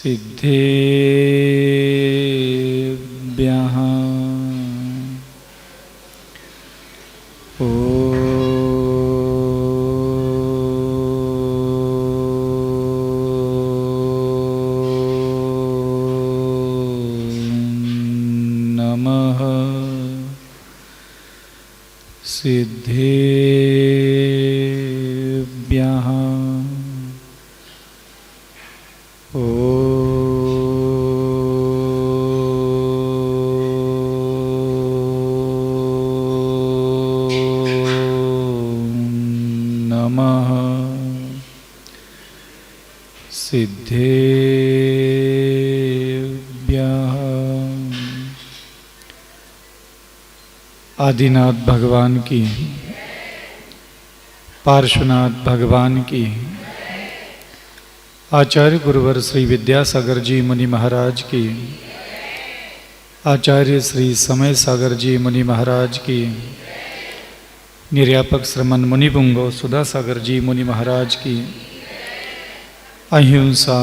सिद्धेभ्यः नमः सिद्धेभ्यः नमः सिद्धेभ्यः। आदिनाथ भगवान की, पार्श्वनाथ भगवान की, आचार्य गुरुवर श्री विद्यासागर जी मुनि महाराज की, आचार्य श्री समय सागर जी मुनि महाराज की, निर्यापक श्रमण मुनि पुंगो सुधा सागर जी मुनि महाराज की, अहिंसा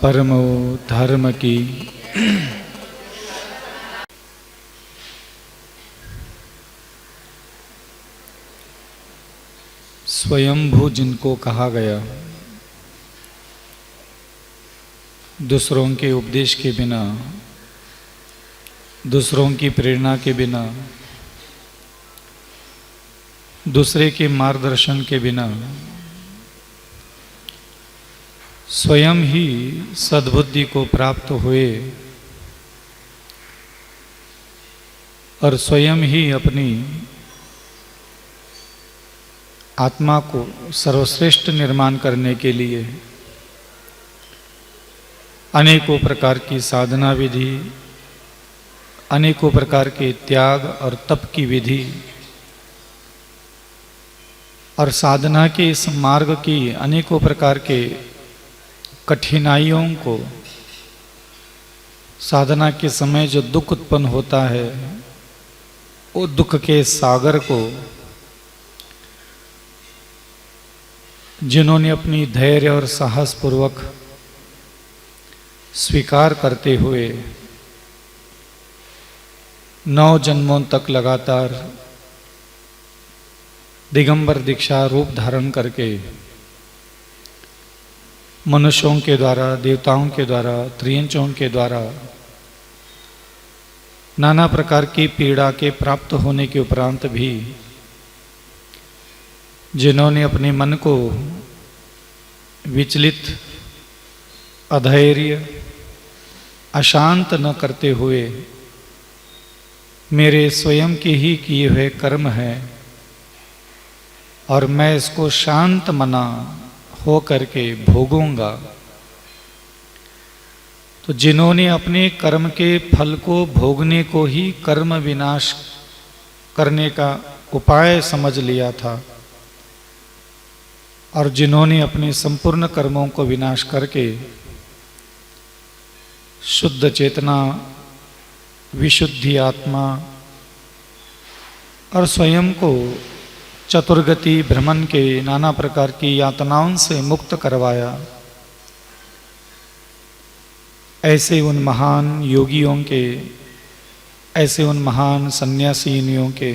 परमो धर्म की। स्वयंभू जिनको कहा गया, दूसरों के उपदेश के बिना, दूसरों की प्रेरणा के बिना, दूसरे के मार्गदर्शन के बिना स्वयं ही सद्बुद्धि को प्राप्त हुए और स्वयं ही अपनी आत्मा को सर्वश्रेष्ठ निर्माण करने के लिए अनेकों प्रकार की साधना विधि, अनेकों प्रकार के त्याग और तप की विधि और साधना के इस मार्ग की अनेकों प्रकार के कठिनाइयों को, साधना के समय जो दुख उत्पन्न होता है, वो दुख के सागर को जिन्होंने अपनी धैर्य और साहस पूर्वक स्वीकार करते हुए 9 जन्मों तक लगातार दिगंबर दीक्षा रूप धारण करके मनुष्यों के द्वारा, देवताओं के द्वारा, त्रियंचों के द्वारा नाना प्रकार की पीड़ा के प्राप्त होने के उपरांत भी जिन्होंने अपने मन को विचलित, अधैर्य, अशांत न करते हुए मेरे स्वयं के ही किए हुए कर्म है और मैं इसको शांत मना हो करके भोगूंगा, तो जिन्होंने अपने कर्म के फल को भोगने को ही कर्म विनाश करने का उपाय समझ लिया था और जिन्होंने अपने संपूर्ण कर्मों को विनाश करके शुद्ध चेतना, विशुद्धि आत्मा और स्वयं को चतुर्गति भ्रमण के नाना प्रकार की यातनाओं से मुक्त करवाया, ऐसे उन महान योगियों के, ऐसे उन महान सन्यासिनियों के,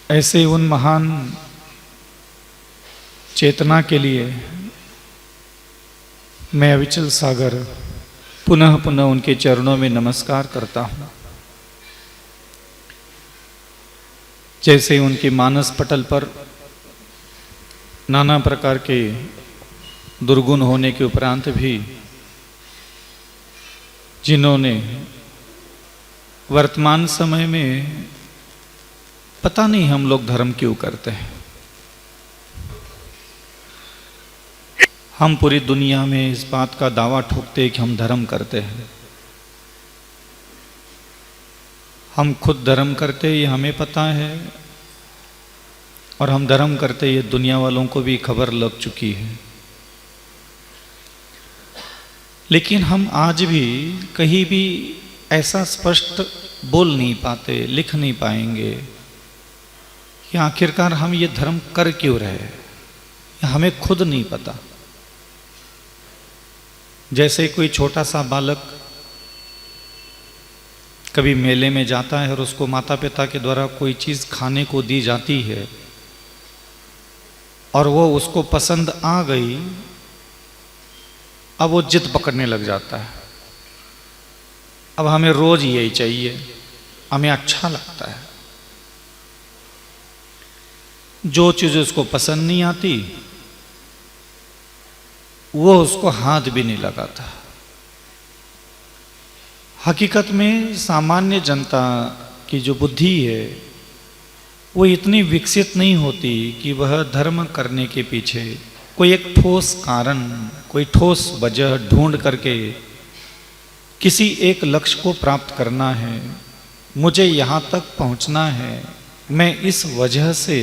ऐसे उन महान चेतना के लिए मैं अविचल सागर पुनः पुनः उनके चरणों में नमस्कार करता हूँ। जैसे उनके मानस पटल पर नाना प्रकार के दुर्गुण होने के उपरांत भी जिन्होंने वर्तमान समय में पता नहीं हम लोग धर्म क्यों करते हैं, हम पूरी दुनिया में इस बात का दावा ठोकते हैं कि हम धर्म करते हैं, हम खुद धर्म करते ये हमें पता है और हम धर्म करते ये दुनिया वालों को भी खबर लग चुकी है। लेकिन हम आज भी कहीं भी ऐसा स्पष्ट बोल नहीं पाते, लिख नहीं पाएंगे कि आखिरकार हम ये धर्म कर क्यों रहे, हमें खुद नहीं पता। जैसे कोई छोटा सा बालक कभी मेले में जाता है और उसको माता पिता के द्वारा कोई चीज़ खाने को दी जाती है और वो उसको पसंद आ गई, अब वो जिद पकड़ने लग जाता है। अब हमें रोज यही चाहिए, हमें अच्छा लगता है। जो चीज़ उसको पसंद नहीं आती वो उसको हाथ भी नहीं लगाता। हकीकत में सामान्य जनता की जो बुद्धि है वो इतनी विकसित नहीं होती कि वह धर्म करने के पीछे कोई एक ठोस कारण, कोई ठोस वजह ढूंढ करके किसी एक लक्ष्य को प्राप्त करना है, मुझे यहाँ तक पहुँचना है, मैं इस वजह से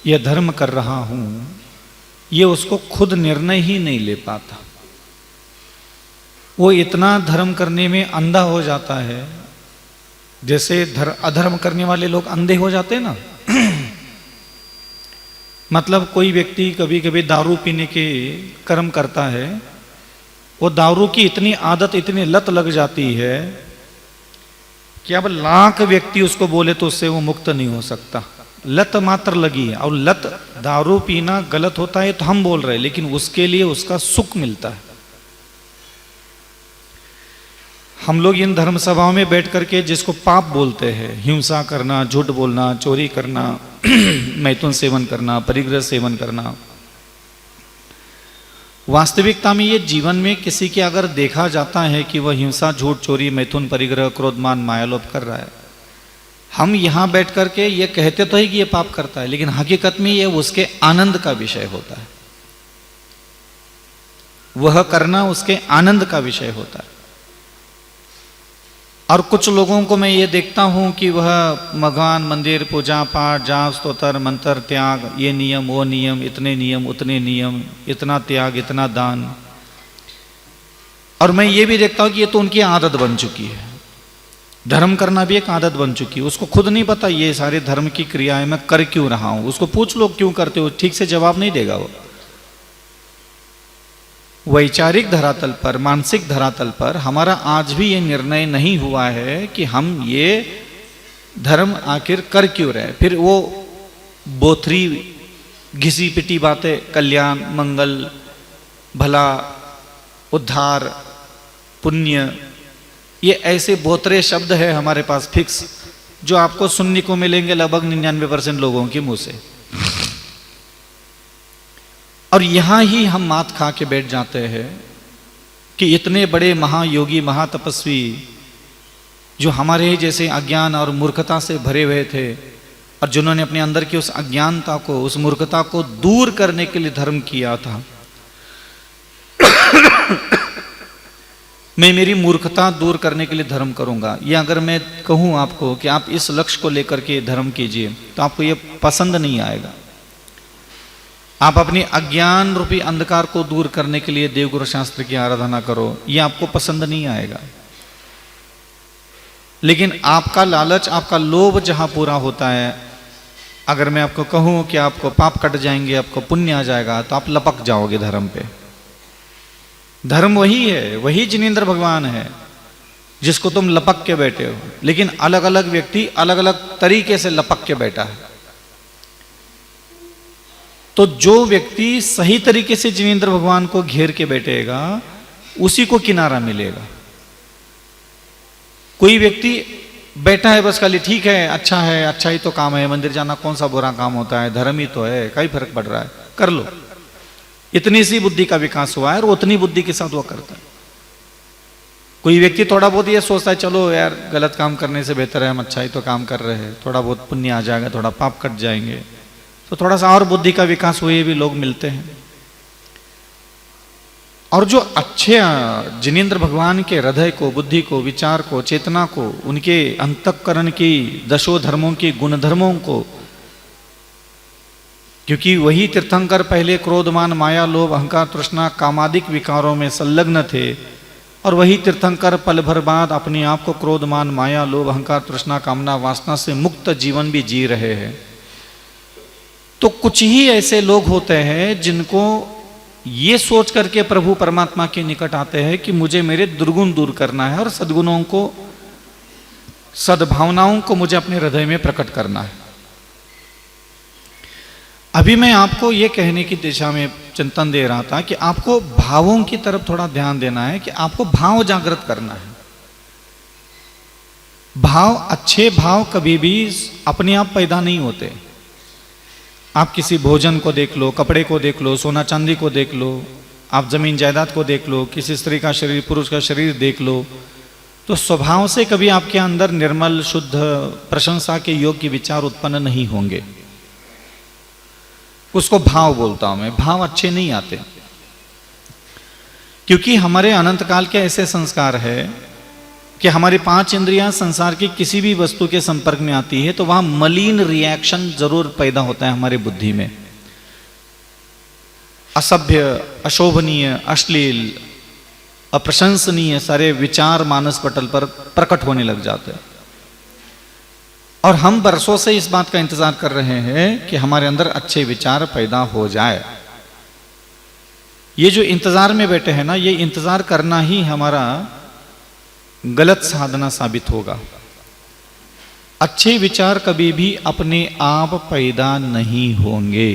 यह धर्म कर रहा हूँ, ये उसको खुद निर्णय ही नहीं ले पाता। वो इतना धर्म करने में अंधा हो जाता है, जैसे अधर्म करने वाले लोग अंधे हो जाते हैं ना। मतलब कोई व्यक्ति कभी कभी दारू पीने के कर्म करता है, वो दारू की इतनी आदत, इतनी लत लग जाती है कि अब लाख व्यक्ति उसको बोले तो उससे वो मुक्त नहीं हो सकता। लत मात्र लगी है, और लत दारू पीना गलत होता है तो हम बोल रहे हैं, लेकिन उसके लिए उसका सुख मिलता है। हम लोग इन धर्म सभाओं में बैठ करके जिसको पाप बोलते हैं, हिंसा करना, झूठ बोलना, चोरी करना, मैथुन सेवन करना, परिग्रह सेवन करना, वास्तविकता में ये जीवन में किसी के अगर देखा जाता है कि वह हिंसा, झूठ, चोरी, मैथुन, परिग्रह, क्रोधमान, मायालोभ कर रहा है, हम यहां बैठ करके ये कहते तो है कि ये पाप करता है, लेकिन हकीकत में ये उसके आनंद का विषय होता है। वह करना उसके आनंद का विषय होता है। और कुछ लोगों को मैं ये देखता हूं कि वह भगवान, मंदिर, पूजा पाठ, जाप, स्तोत्र, मंत्र, त्याग, ये नियम, वो नियम, इतने नियम, उतने नियम, इतना त्याग, इतना दान, और मैं ये भी देखता हूं कि ये तो उनकी आदत बन चुकी है। धर्म करना भी एक आदत बन चुकी है। उसको खुद नहीं पता ये सारे धर्म की क्रियाएं मैं कर क्यों रहा हूं। उसको पूछ लो क्यों करते हो, ठीक से जवाब नहीं देगा वो। वैचारिक धरातल पर, मानसिक धरातल पर हमारा आज भी ये निर्णय नहीं हुआ है कि हम ये धर्म आखिर कर क्यों रहे। फिर वो बोथरी घिसी पिटी बातें, कल्याण, मंगल, भला, उद्धार, पुण्य, ये ऐसे बोतरे शब्द है हमारे पास फिक्स, जो आपको सुनने को मिलेंगे लगभग 99% लोगों के मुंह से। और यहां ही हम मात खा के बैठ जाते हैं कि इतने बड़े महायोगी, महातपस्वी, जो हमारे जैसे अज्ञान और मूर्खता से भरे हुए थे, और जिन्होंने अपने अंदर की उस अज्ञानता को, उस मूर्खता को दूर करने के लिए धर्म किया था। मैं मेरी मूर्खता दूर करने के लिए धर्म करूंगा, या अगर मैं कहूं आपको कि आप इस लक्ष्य को लेकर के धर्म कीजिए, तो आपको ये पसंद नहीं आएगा। आप अपनी अज्ञान रूपी अंधकार को दूर करने के लिए देवगुरु शास्त्र की आराधना करो, ये आपको पसंद नहीं आएगा। लेकिन आपका लालच, आपका लोभ जहां पूरा होता है, अगर मैं आपको कहूं कि आपको पाप कट जाएंगे, आपको पुण्य आ जाएगा, तो आप लपक जाओगे धर्म पे। धर्म वही है, वही जिनेंद्र भगवान है जिसको तुम लपक के बैठे हो, लेकिन अलग अलग व्यक्ति अलग अलग तरीके से लपक के बैठा है। तो जो व्यक्ति सही तरीके से जिनेंद्र भगवान को घेर के बैठेगा, उसी को किनारा मिलेगा। कोई व्यक्ति बैठा है बस खाली, ठीक है, अच्छा ही तो काम है, मंदिर जाना कौन सा बुरा काम होता है, धर्म ही तो है, कई फर्क पड़ रहा है, कर लो। इतनी सी बुद्धि का विकास हुआ है और उतनी बुद्धि के साथ वो करता है। कोई व्यक्ति थोड़ा बहुत ये सोचता है, चलो यार गलत काम करने से बेहतर है हम अच्छा ही तो काम कर रहे हैं, थोड़ा बहुत पुण्य आ जाएगा, थोड़ा पाप कट जाएंगे, तो थोड़ा सा और बुद्धि का विकास हुए भी लोग मिलते हैं। और जो अच्छे जिनेंद्र भगवान के हृदय को, बुद्धि को, विचार को, चेतना को, उनके अंतःकरण की दशो धर्मों की गुणधर्मों को, क्योंकि वही तीर्थंकर पहले क्रोधमान, माया, लोभ, अहंकार, तृष्णा, कामादिक विकारों में संलग्न थे, और वही तीर्थंकर पल भर बाद अपने आप को क्रोधमान, माया, लोभ, अहंकार, तृष्णा, कामना, वासना से मुक्त जीवन भी जी रहे हैं। तो कुछ ही ऐसे लोग होते हैं जिनको ये सोच करके प्रभु परमात्मा के निकट आते हैं कि मुझे मेरे दुर्गुण दूर करना है और सद्गुणों को, सद्भावनाओं को मुझे अपने हृदय में प्रकट करना है। अभी मैं आपको ये कहने की दिशा में चिंतन दे रहा था कि आपको भावों की तरफ थोड़ा ध्यान देना है, कि आपको भाव जागृत करना है। भाव, अच्छे भाव कभी भी अपने आप पैदा नहीं होते। आप किसी भोजन को देख लो, कपड़े को देख लो, सोना चांदी को देख लो, आप जमीन जायदाद को देख लो, किसी स्त्री का शरीर, पुरुष का शरीर देख लो, तो स्वभाव से कभी आपके अंदर निर्मल, शुद्ध, प्रशंसा के योग्य विचार उत्पन्न नहीं होंगे। उसको भाव बोलता हूं मैं। भाव अच्छे नहीं आते, क्योंकि हमारे अनंत काल के ऐसे संस्कार है कि हमारी 5 इंद्रियां संसार की किसी भी वस्तु के संपर्क में आती है तो वहां मलिन रिएक्शन जरूर पैदा होता है हमारी बुद्धि में। असभ्य, अशोभनीय, अश्लील, अप्रशंसनीय सारे विचार मानस पटल पर प्रकट होने लग जाते हैं। और हम बरसों से इस बात का इंतजार कर रहे हैं कि हमारे अंदर अच्छे विचार पैदा हो जाए। ये जो इंतजार में बैठे हैं ना, ये इंतजार करना ही हमारा गलत साधना साबित होगा। अच्छे विचार कभी भी अपने आप पैदा नहीं होंगे।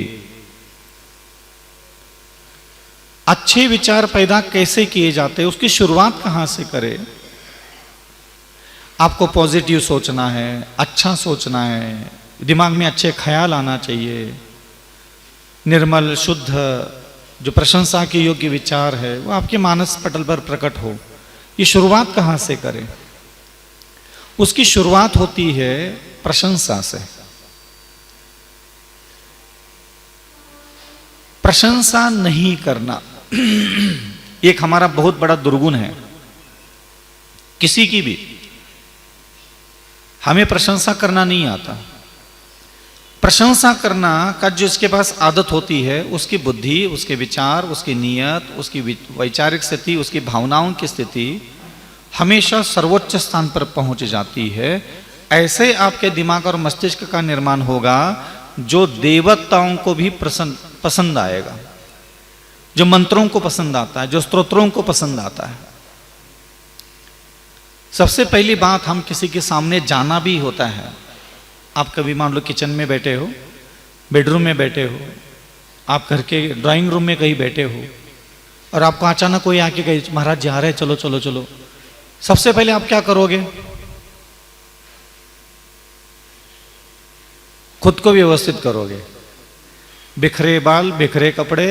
अच्छे विचार पैदा कैसे किए जाते हैं, उसकी शुरुआत कहां से करें? आपको पॉजिटिव सोचना है, अच्छा सोचना है, दिमाग में अच्छे ख्याल आना चाहिए, निर्मल, शुद्ध, जो प्रशंसा के योग्य विचार है वो आपके मानस पटल पर प्रकट हो। ये शुरुआत कहां से करें? उसकी शुरुआत होती है प्रशंसा से। प्रशंसा नहीं करना एक हमारा बहुत बड़ा दुर्गुण है। किसी की भी हमें प्रशंसा करना नहीं आता। प्रशंसा करना का जो इसके पास आदत होती है, उसकी बुद्धि, उसके विचार, उसकी नीयत, उसकी वैचारिक स्थिति, उसकी भावनाओं की स्थिति हमेशा सर्वोच्च स्थान पर पहुंच जाती है। ऐसे आपके दिमाग और मस्तिष्क का निर्माण होगा जो देवताओं को भी पसंद आएगा, जो मंत्रों को पसंद आता है, जो स्तोत्रों को पसंद आता है। सबसे पहली बात, हम किसी के सामने जाना भी होता है। आप कभी मान लो किचन में बैठे हो, बेडरूम में बैठे हो, आप घर के ड्राइंग रूम में कहीं बैठे हो और आपको अचानक कोई आके कहे महाराज जी आ रहे, चलो चलो चलो, सबसे पहले आप क्या करोगे? खुद को व्यवस्थित करोगे। बिखरे बाल, बिखरे कपड़े,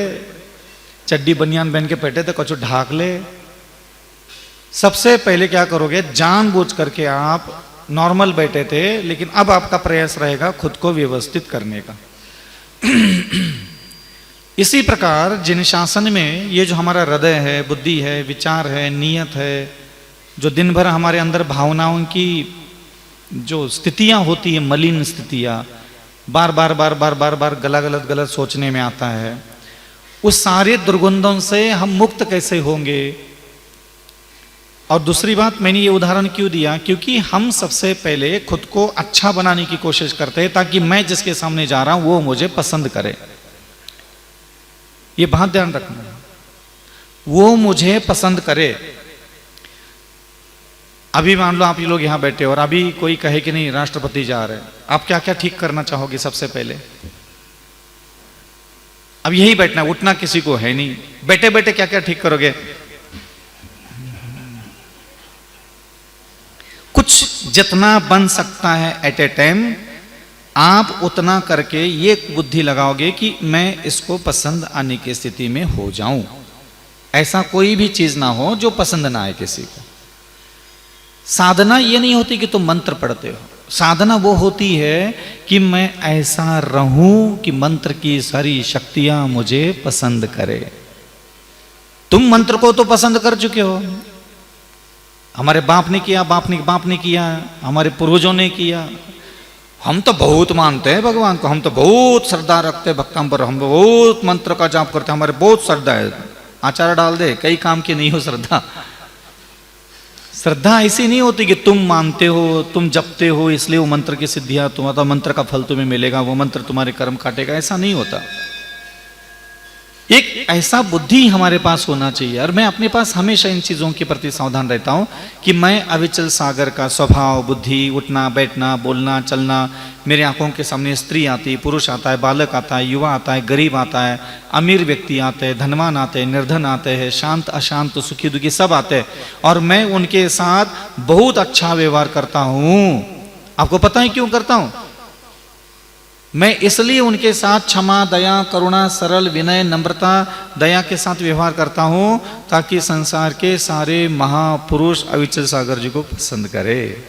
चड्डी बनियान पहन के बैठे थे, कुछ ढाक ले। सबसे पहले क्या करोगे? जानबूझ करके आप नॉर्मल बैठे थे, लेकिन अब आपका प्रयास रहेगा खुद को व्यवस्थित करने का। इसी प्रकार जिन शासन में ये जो हमारा हृदय है, बुद्धि है, विचार है, नीयत है, जो दिन भर हमारे अंदर भावनाओं की जो स्थितियां होती है, मलिन स्थितियां, बार बार बार बार बार बार गलत गलत सोचने में आता है, उस सारे दुर्गंधों से हम मुक्त कैसे होंगे? और दूसरी बात, मैंने ये उदाहरण क्यों दिया? क्योंकि हम सबसे पहले खुद को अच्छा बनाने की कोशिश करते हैं ताकि मैं जिसके सामने जा रहा हूं वो मुझे पसंद करे। ये बात ध्यान रखना, वो मुझे पसंद करे। अभी मान लो आप ये लोग यहां बैठे हो और अभी कोई कहे कि नहीं राष्ट्रपति जा रहे हैं, आप क्या क्या ठीक करना चाहोगे? सबसे पहले अब यही बैठना, उठना किसी को है नहीं, बैठे बैठे क्या क्या ठीक करोगे? कुछ जितना बन सकता है एट ए टाइम आप उतना करके ये बुद्धि लगाओगे कि मैं इसको पसंद आने की स्थिति में हो जाऊं। ऐसा कोई भी चीज ना हो जो पसंद ना आए किसी को। साधना ये नहीं होती कि तुम मंत्र पढ़ते हो, साधना वो होती है कि मैं ऐसा रहूं कि मंत्र की सारी शक्तियां मुझे पसंद करे। तुम मंत्र को तो पसंद कर चुके हो, हमारे बाप ने किया, बाप ने किया, हमारे पूर्वजों ने किया। हम तो बहुत मानते हैं भगवान को, हम तो बहुत श्रद्धा रखते हैं भक्तों पर, हम बहुत मंत्र का जाप करते हैं, हमारे बहुत श्रद्धा है। आचार डाल दे, कई काम की नहीं हो श्रद्धा। श्रद्धा ऐसी नहीं होती कि तुम मानते हो, तुम जपते हो इसलिए वो मंत्र की सिद्धियां, तुम्हारा मंत्र का फल तुम्हें मिलेगा, वो मंत्र तुम्हारे कर्म काटेगा, ऐसा नहीं होता। एक ऐसा बुद्धि हमारे पास होना चाहिए। और मैं अपने पास हमेशा इन चीज़ों के प्रति सावधान रहता हूँ कि मैं अविचल सागर का स्वभाव, बुद्धि, उठना बैठना, बोलना चलना, मेरे आंखों के सामने स्त्री आती, पुरुष आता है, बालक आता है, युवा आता है, गरीब आता है, अमीर व्यक्ति आते हैं, धनवान आते हैं, निर्धन आते हैं, शांत अशांत, सुखी दुखी सब आते हैं, और मैं उनके साथ बहुत अच्छा व्यवहार करता हूँ। आपको पता है क्यों करता हूँ? मैं इसलिए उनके साथ क्षमा, दया, करुणा, सरल, विनय, नम्रता, दया के साथ व्यवहार करता हूं ताकि संसार के सारे महापुरुष अविचल सागर जी को पसंद करे।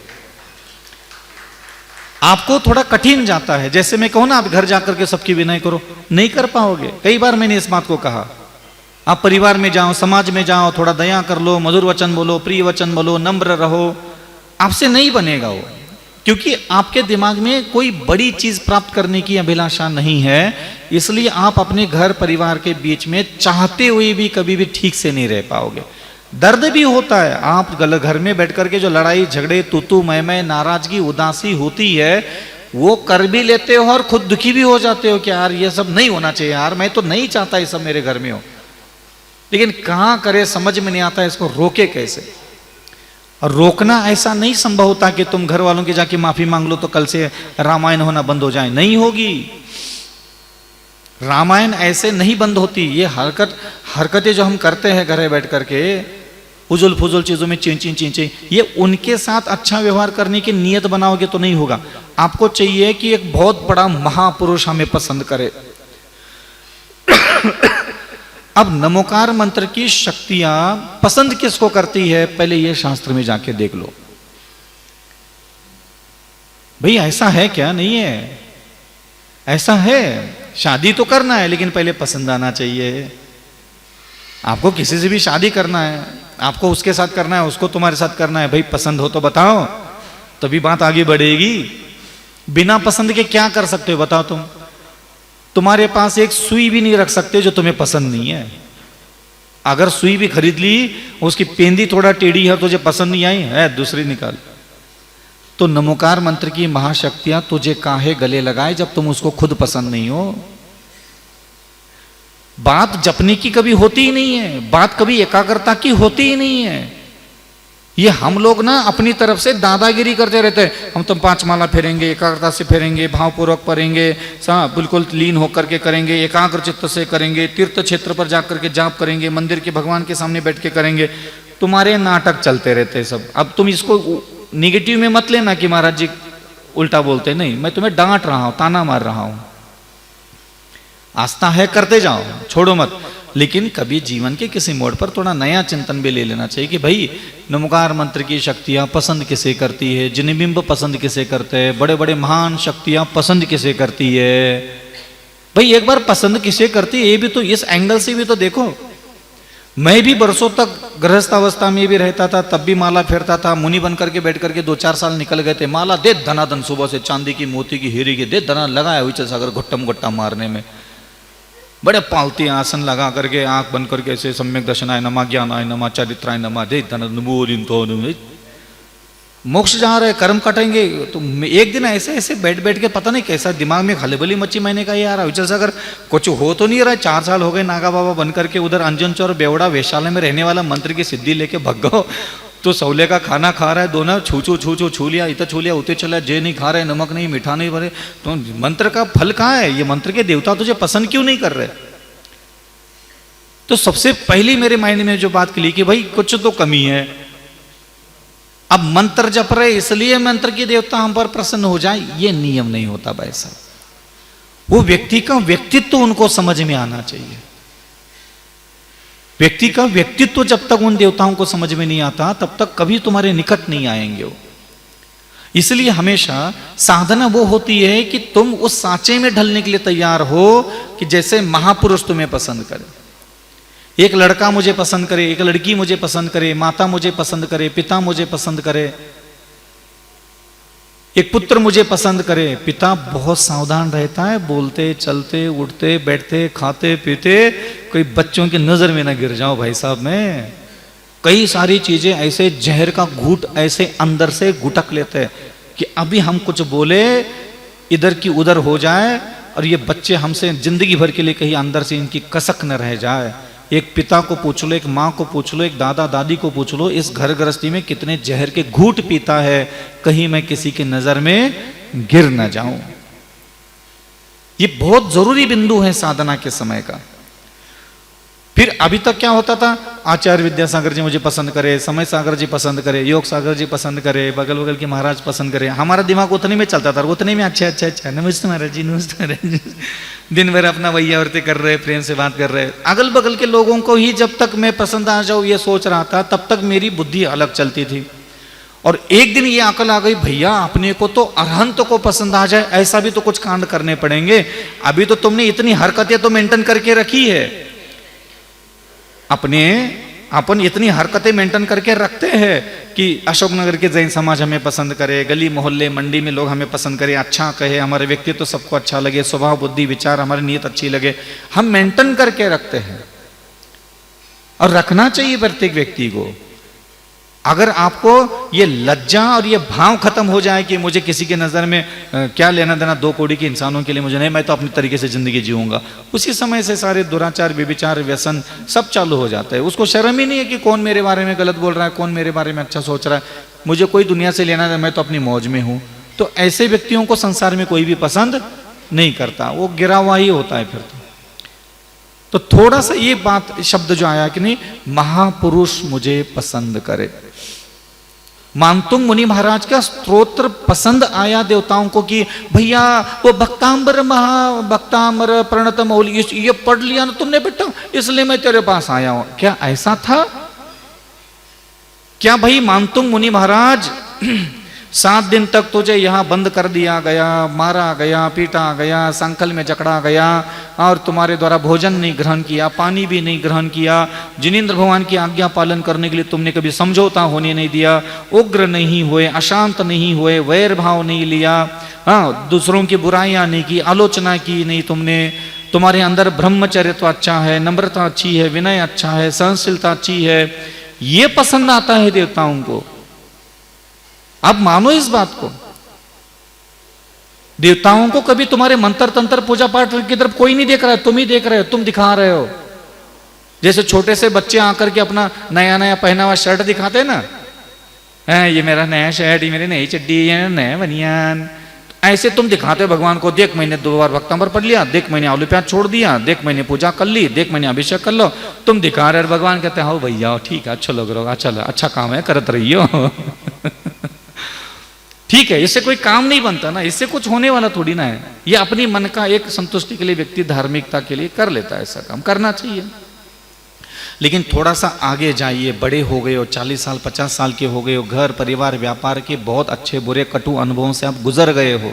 आपको थोड़ा कठिन जाता है, जैसे मैं कहूं ना आप घर जाकर के सबकी विनय करो, नहीं कर पाओगे। कई बार मैंने इस बात को कहा। आप परिवार में जाओ, समाज में जाओ, थोड़ा दया कर लो, मधुर वचन बोलो, प्रिय वचन बोलो, नम्र रहो, आपसे नहीं बनेगा वो, क्योंकि आपके दिमाग में कोई बड़ी चीज प्राप्त करने की अभिलाषा नहीं है। इसलिए आप अपने घर परिवार के बीच में चाहते हुए भी कभी भी ठीक से नहीं रह पाओगे। दर्द भी होता है। आप घर में बैठ करके जो लड़ाई झगड़े, तू मैं, नाराजगी, उदासी होती है, वो कर भी लेते हो और खुद दुखी भी हो जाते हो कि यार ये सब नहीं होना चाहिए, यार मैं तो नहीं चाहता ये सब मेरे घर में हो। लेकिन कहां करे समझ में नहीं आता, इसको रोके कैसे। और रोकना ऐसा नहीं संभव होता कि तुम घर वालों की जाके माफी मांग लो तो कल से रामायण होना बंद हो जाए, नहीं होगी। रामायण ऐसे नहीं बंद होती। ये हरकतें जो हम करते हैं घरे बैठ करके, उजुल फुजुल चीजों में चींची, ये उनके साथ अच्छा व्यवहार करने की नियत बनाओगे तो नहीं होगा। आपको चाहिए कि एक बहुत बड़ा महापुरुष हमें पसंद करे। अब नमोकार मंत्र की शक्तियां पसंद किसको करती है, पहले ये शास्त्र में जाके देख लो। भाई ऐसा है क्या? नहीं है, ऐसा है। शादी तो करना है लेकिन पहले पसंद आना चाहिए। आपको किसी से भी शादी करना है, आपको उसके साथ करना है, उसको तुम्हारे साथ करना है, भाई पसंद हो तो बताओ, तभी बात आगे बढ़ेगी। बिना पसंद के क्या कर सकते हो बताओ तुम? तुम्हारे पास एक सुई भी नहीं रख सकते जो तुम्हें पसंद नहीं है। अगर सुई भी खरीद ली, उसकी पेंदी थोड़ा टेढ़ी है, तुझे पसंद नहीं आई है, दूसरी निकाल। तो नमोकार मंत्र की महाशक्तियां तुझे काहे गले लगाए जब तुम उसको खुद पसंद नहीं हो। बात जपने की कभी होती ही नहीं है, बात कभी एकाग्रता की होती ही नहीं है। ये हम लोग ना अपनी तरफ से दादागिरी करते रहते हैं। हम तुम 5 माला फेरेंगे, एकाग्रता से फेरेंगे, भावपूर्वक पढ़ेंगे, बिल्कुल लीन होकर के करेंगे, एकाग्र चित्त से करेंगे, तीर्थ क्षेत्र पर जाकर के जाप करेंगे, मंदिर के भगवान के सामने बैठ के करेंगे। तुम्हारे नाटक चलते रहते हैं सब। अब तुम इसको निगेटिव में मत लेना कि महाराज जी उल्टा बोलते, नहीं, मैं तुम्हें डांट रहा हूं, ताना मार रहा हूं। आस्था है, करते जाओ, छोड़ो मत। लेकिन कभी जीवन के किसी मोड़ पर थोड़ा नया चिंतन भी ले लेना चाहिए कि भाई नमोकार मंत्र की शक्तियां पसंद किसे करती है, जिनबिंब पसंद किसे करते हैं, बड़े बड़े महान शक्तियां पसंद किसे करती है। भाई एक बार पसंद किसे करती है ये भी तो, इस एंगल से भी तो देखो। मैं भी बरसों तक गृहस्थ अवस्था में भी रहता था, तब भी माला फेरता था, मुनि बन करके बैठ करके 2-4 साल निकल गए थे। माला दे धनाधन, सुबह से चांदी की, मोती की, हीरे की दे धना लगाया हुई चल सागर घुट्टम घुट्टा मारने में। बड़े पालती आसन लगा करके आंख बंद करके ऐसे सम्यक दर्शनाय नमः, ज्ञानाय नमः, चरित्राय नमः, दे धन मोक्ष जा रहे, कर्म कटेंगे। तो एक दिन ऐसे ऐसे बैठ बैठ के पता नहीं कैसा दिमाग में खलबली मची। मैंने कहा यार अविचल सागर कुछ हो तो नहीं रहा। 4 साल हो गए नागा बाबा बन करके उधर अंजन चौर बेवड़ा वैशाली में रहने वाला मंत्र की सिद्धि लेके भग गो। तो सौले का खाना खा रहा है, दोनों छू लिया, इतना छू लिया, उते चला, जे नहीं खा रहे, नमक नहीं, मीठा नहीं भरे। तो मंत्र का फल कहाँ है? ये मंत्र के देवता तुझे पसंद क्यों नहीं कर रहे? तो सबसे पहली मेरे माइंड में जो बात क्लिक कि भाई कुछ तो कमी है। अब मंत्र जप रहे इसलिए मंत्र की देवता हम पर प्रसन्न हो जाए, ये नियम नहीं होता भाई साहब। वो व्यक्ति का व्यक्तित्व उनको समझ में आना चाहिए। व्यक्ति का व्यक्तित्व जब तक उन देवताओं को समझ में नहीं आता तब तक कभी तुम्हारे निकट नहीं आएंगे वो। इसलिए हमेशा साधना वो होती है कि तुम उस सांचे में ढलने के लिए तैयार हो कि जैसे महापुरुष तुम्हें पसंद करे। एक लड़का मुझे पसंद करे, एक लड़की मुझे पसंद करे, माता मुझे पसंद करे, पिता मुझे पसंद करे, एक पुत्र मुझे पसंद करे। पिता बहुत सावधान रहता है, बोलते चलते उठते बैठते खाते पीते कोई बच्चों की नजर में ना गिर जाओ भाई साहब। मैं कई सारी चीजें ऐसे जहर का घूंट ऐसे अंदर से गुटक लेते हैं कि अभी हम कुछ बोले इधर की उधर हो जाए और ये बच्चे हमसे जिंदगी भर के लिए कहीं अंदर से इनकी कसक न रह जाए। एक पिता को पूछ लो, एक माँ को पूछ लो, एक दादा दादी को पूछ लो, इस घर गृहस्थी में कितने जहर के घूंट पीता है, कहीं मैं किसी की नजर में गिर न जाऊं। ये बहुत जरूरी बिंदु है साधना के समय का। फिर अभी तक क्या होता था, आचार्य विद्यासागर जी मुझे पसंद करे, समय सागर जी पसंद करे, योग सागर जी पसंद करे, बगल बगल के महाराज पसंद करे, हमारा दिमाग उतने में चलता था, उतने में अच्छा अच्छा अच्छा, नमस्ते महाराज जी, नमस्ते महाराज जी। दिन भर अपना वैयावर्ती कर रहे, प्रेम से बात कर रहे। अगल बगल के लोगों को ही जब तक मैं पसंद आ जाऊं ये सोच रहा था, तब तक मेरी बुद्धि अलग चलती थी। और एक दिन ये अकल आ गई, भैया अपने को तो अरहंत को पसंद आ जाए ऐसा भी तो कुछ कांड करने पड़ेंगे। अभी तो तुमने इतनी हरकतें तो मेंटेन करके रखी है, अपन इतनी हरकतें मेंटेन करके रखते हैं कि अशोकनगर के जैन समाज हमें पसंद करे, गली मोहल्ले मंडी में लोग हमें पसंद करे, अच्छा कहे, हमारे व्यक्तित्व तो सबको अच्छा लगे, स्वभाव बुद्धि विचार हमारी नीयत अच्छी लगे, हम मेंटेन करके रखते हैं। और रखना चाहिए प्रत्येक व्यक्ति को। अगर आपको ये लज्जा और ये भाव खत्म हो जाए कि मुझे किसी की नज़र में क्या लेना देना, दो कौड़ी के इंसानों के लिए मुझे नहीं, मैं तो अपनी तरीके से जिंदगी जीऊंगा, उसी समय से सारे दुराचार व्यभिचार व्यसन सब चालू हो जाता है। उसको शर्म ही नहीं है कि कौन मेरे बारे में गलत बोल रहा है, कौन मेरे बारे में अच्छा सोच रहा है, मुझे कोई दुनिया से लेना है, मैं तो अपनी मौज में हूँ। तो ऐसे व्यक्तियों को संसार में कोई भी पसंद नहीं करता, वो गिरा हुआ ही होता है फिर तो थोड़ा सा ये बात शब्द जो आया कि नहीं, महापुरुष मुझे पसंद करे। मानतुंग मुनि महाराज का स्तोत्र पसंद आया देवताओं को कि भैया वो भक्तांबर महाभक्तांबर प्रणत मौली ये पढ़ लिया ना तुमने बेटा, इसलिए मैं तेरे पास आया हूं। क्या ऐसा था? क्या भाई मानतुंग मुनि महाराज 7 दिन तक तुझे यहां बंद कर दिया गया, मारा गया, पीटा गया, संकल में जकड़ा गया और तुम्हारे द्वारा भोजन नहीं ग्रहण किया, पानी भी नहीं ग्रहण किया, जिनेंद्र भगवान की आज्ञा पालन करने के लिए तुमने कभी समझौता होने नहीं दिया, उग्र नहीं हुए, अशांत नहीं हुए, वैर भाव नहीं लिया, हाँ दूसरों की बुराइयां नहीं की, आलोचना की नहीं तुमने, तुम्हारे अंदर ब्रह्मचर्य तो अच्छा है, नम्रता अच्छी है, विनय अच्छा है, सहनशीलता अच्छी है, ये पसंद आता है देवताओं को। आप मानो इस बात को। देवताओं को कभी तुम्हारे मंत्र तंत्र पूजा पाठ की तरफ कोई नहीं देख रहा है, तुम ही देख रहे हो, तुम दिखा रहे हो। जैसे छोटे से बच्चे आकर के अपना नया नया पहना हुआ शर्ट दिखाते हैं ना, ये मेरा नया शर्ट, ये मेरी नई चड्डी, ये नया बनियान, ऐसे तुम दिखाते हो भगवान को। देख मैंने 2 बार भक्तांबर पढ़ लिया, देख मैंने आलू प्याज छोड़ दिया, देख मैंने पूजा कर ली, देख मैंने अभिषेक कर लो, तुम दिखा रहे। भगवान कहते हैं हाँ भैया ठीक है, अच्छा लग रहा होगा, चलो अच्छा काम है, करत रहियो। ठीक है, इससे कोई काम नहीं बनता ना, इससे कुछ होने वाला थोड़ी ना है। ये अपनी मन का एक संतुष्टि के लिए व्यक्ति धार्मिकता के लिए कर लेता है, ऐसा काम करना चाहिए। लेकिन थोड़ा सा आगे जाइए, बड़े हो गए हो, 40 साल 50 साल के हो गए हो, घर परिवार व्यापार के बहुत अच्छे बुरे कटु अनुभवों से आप गुजर गए हो,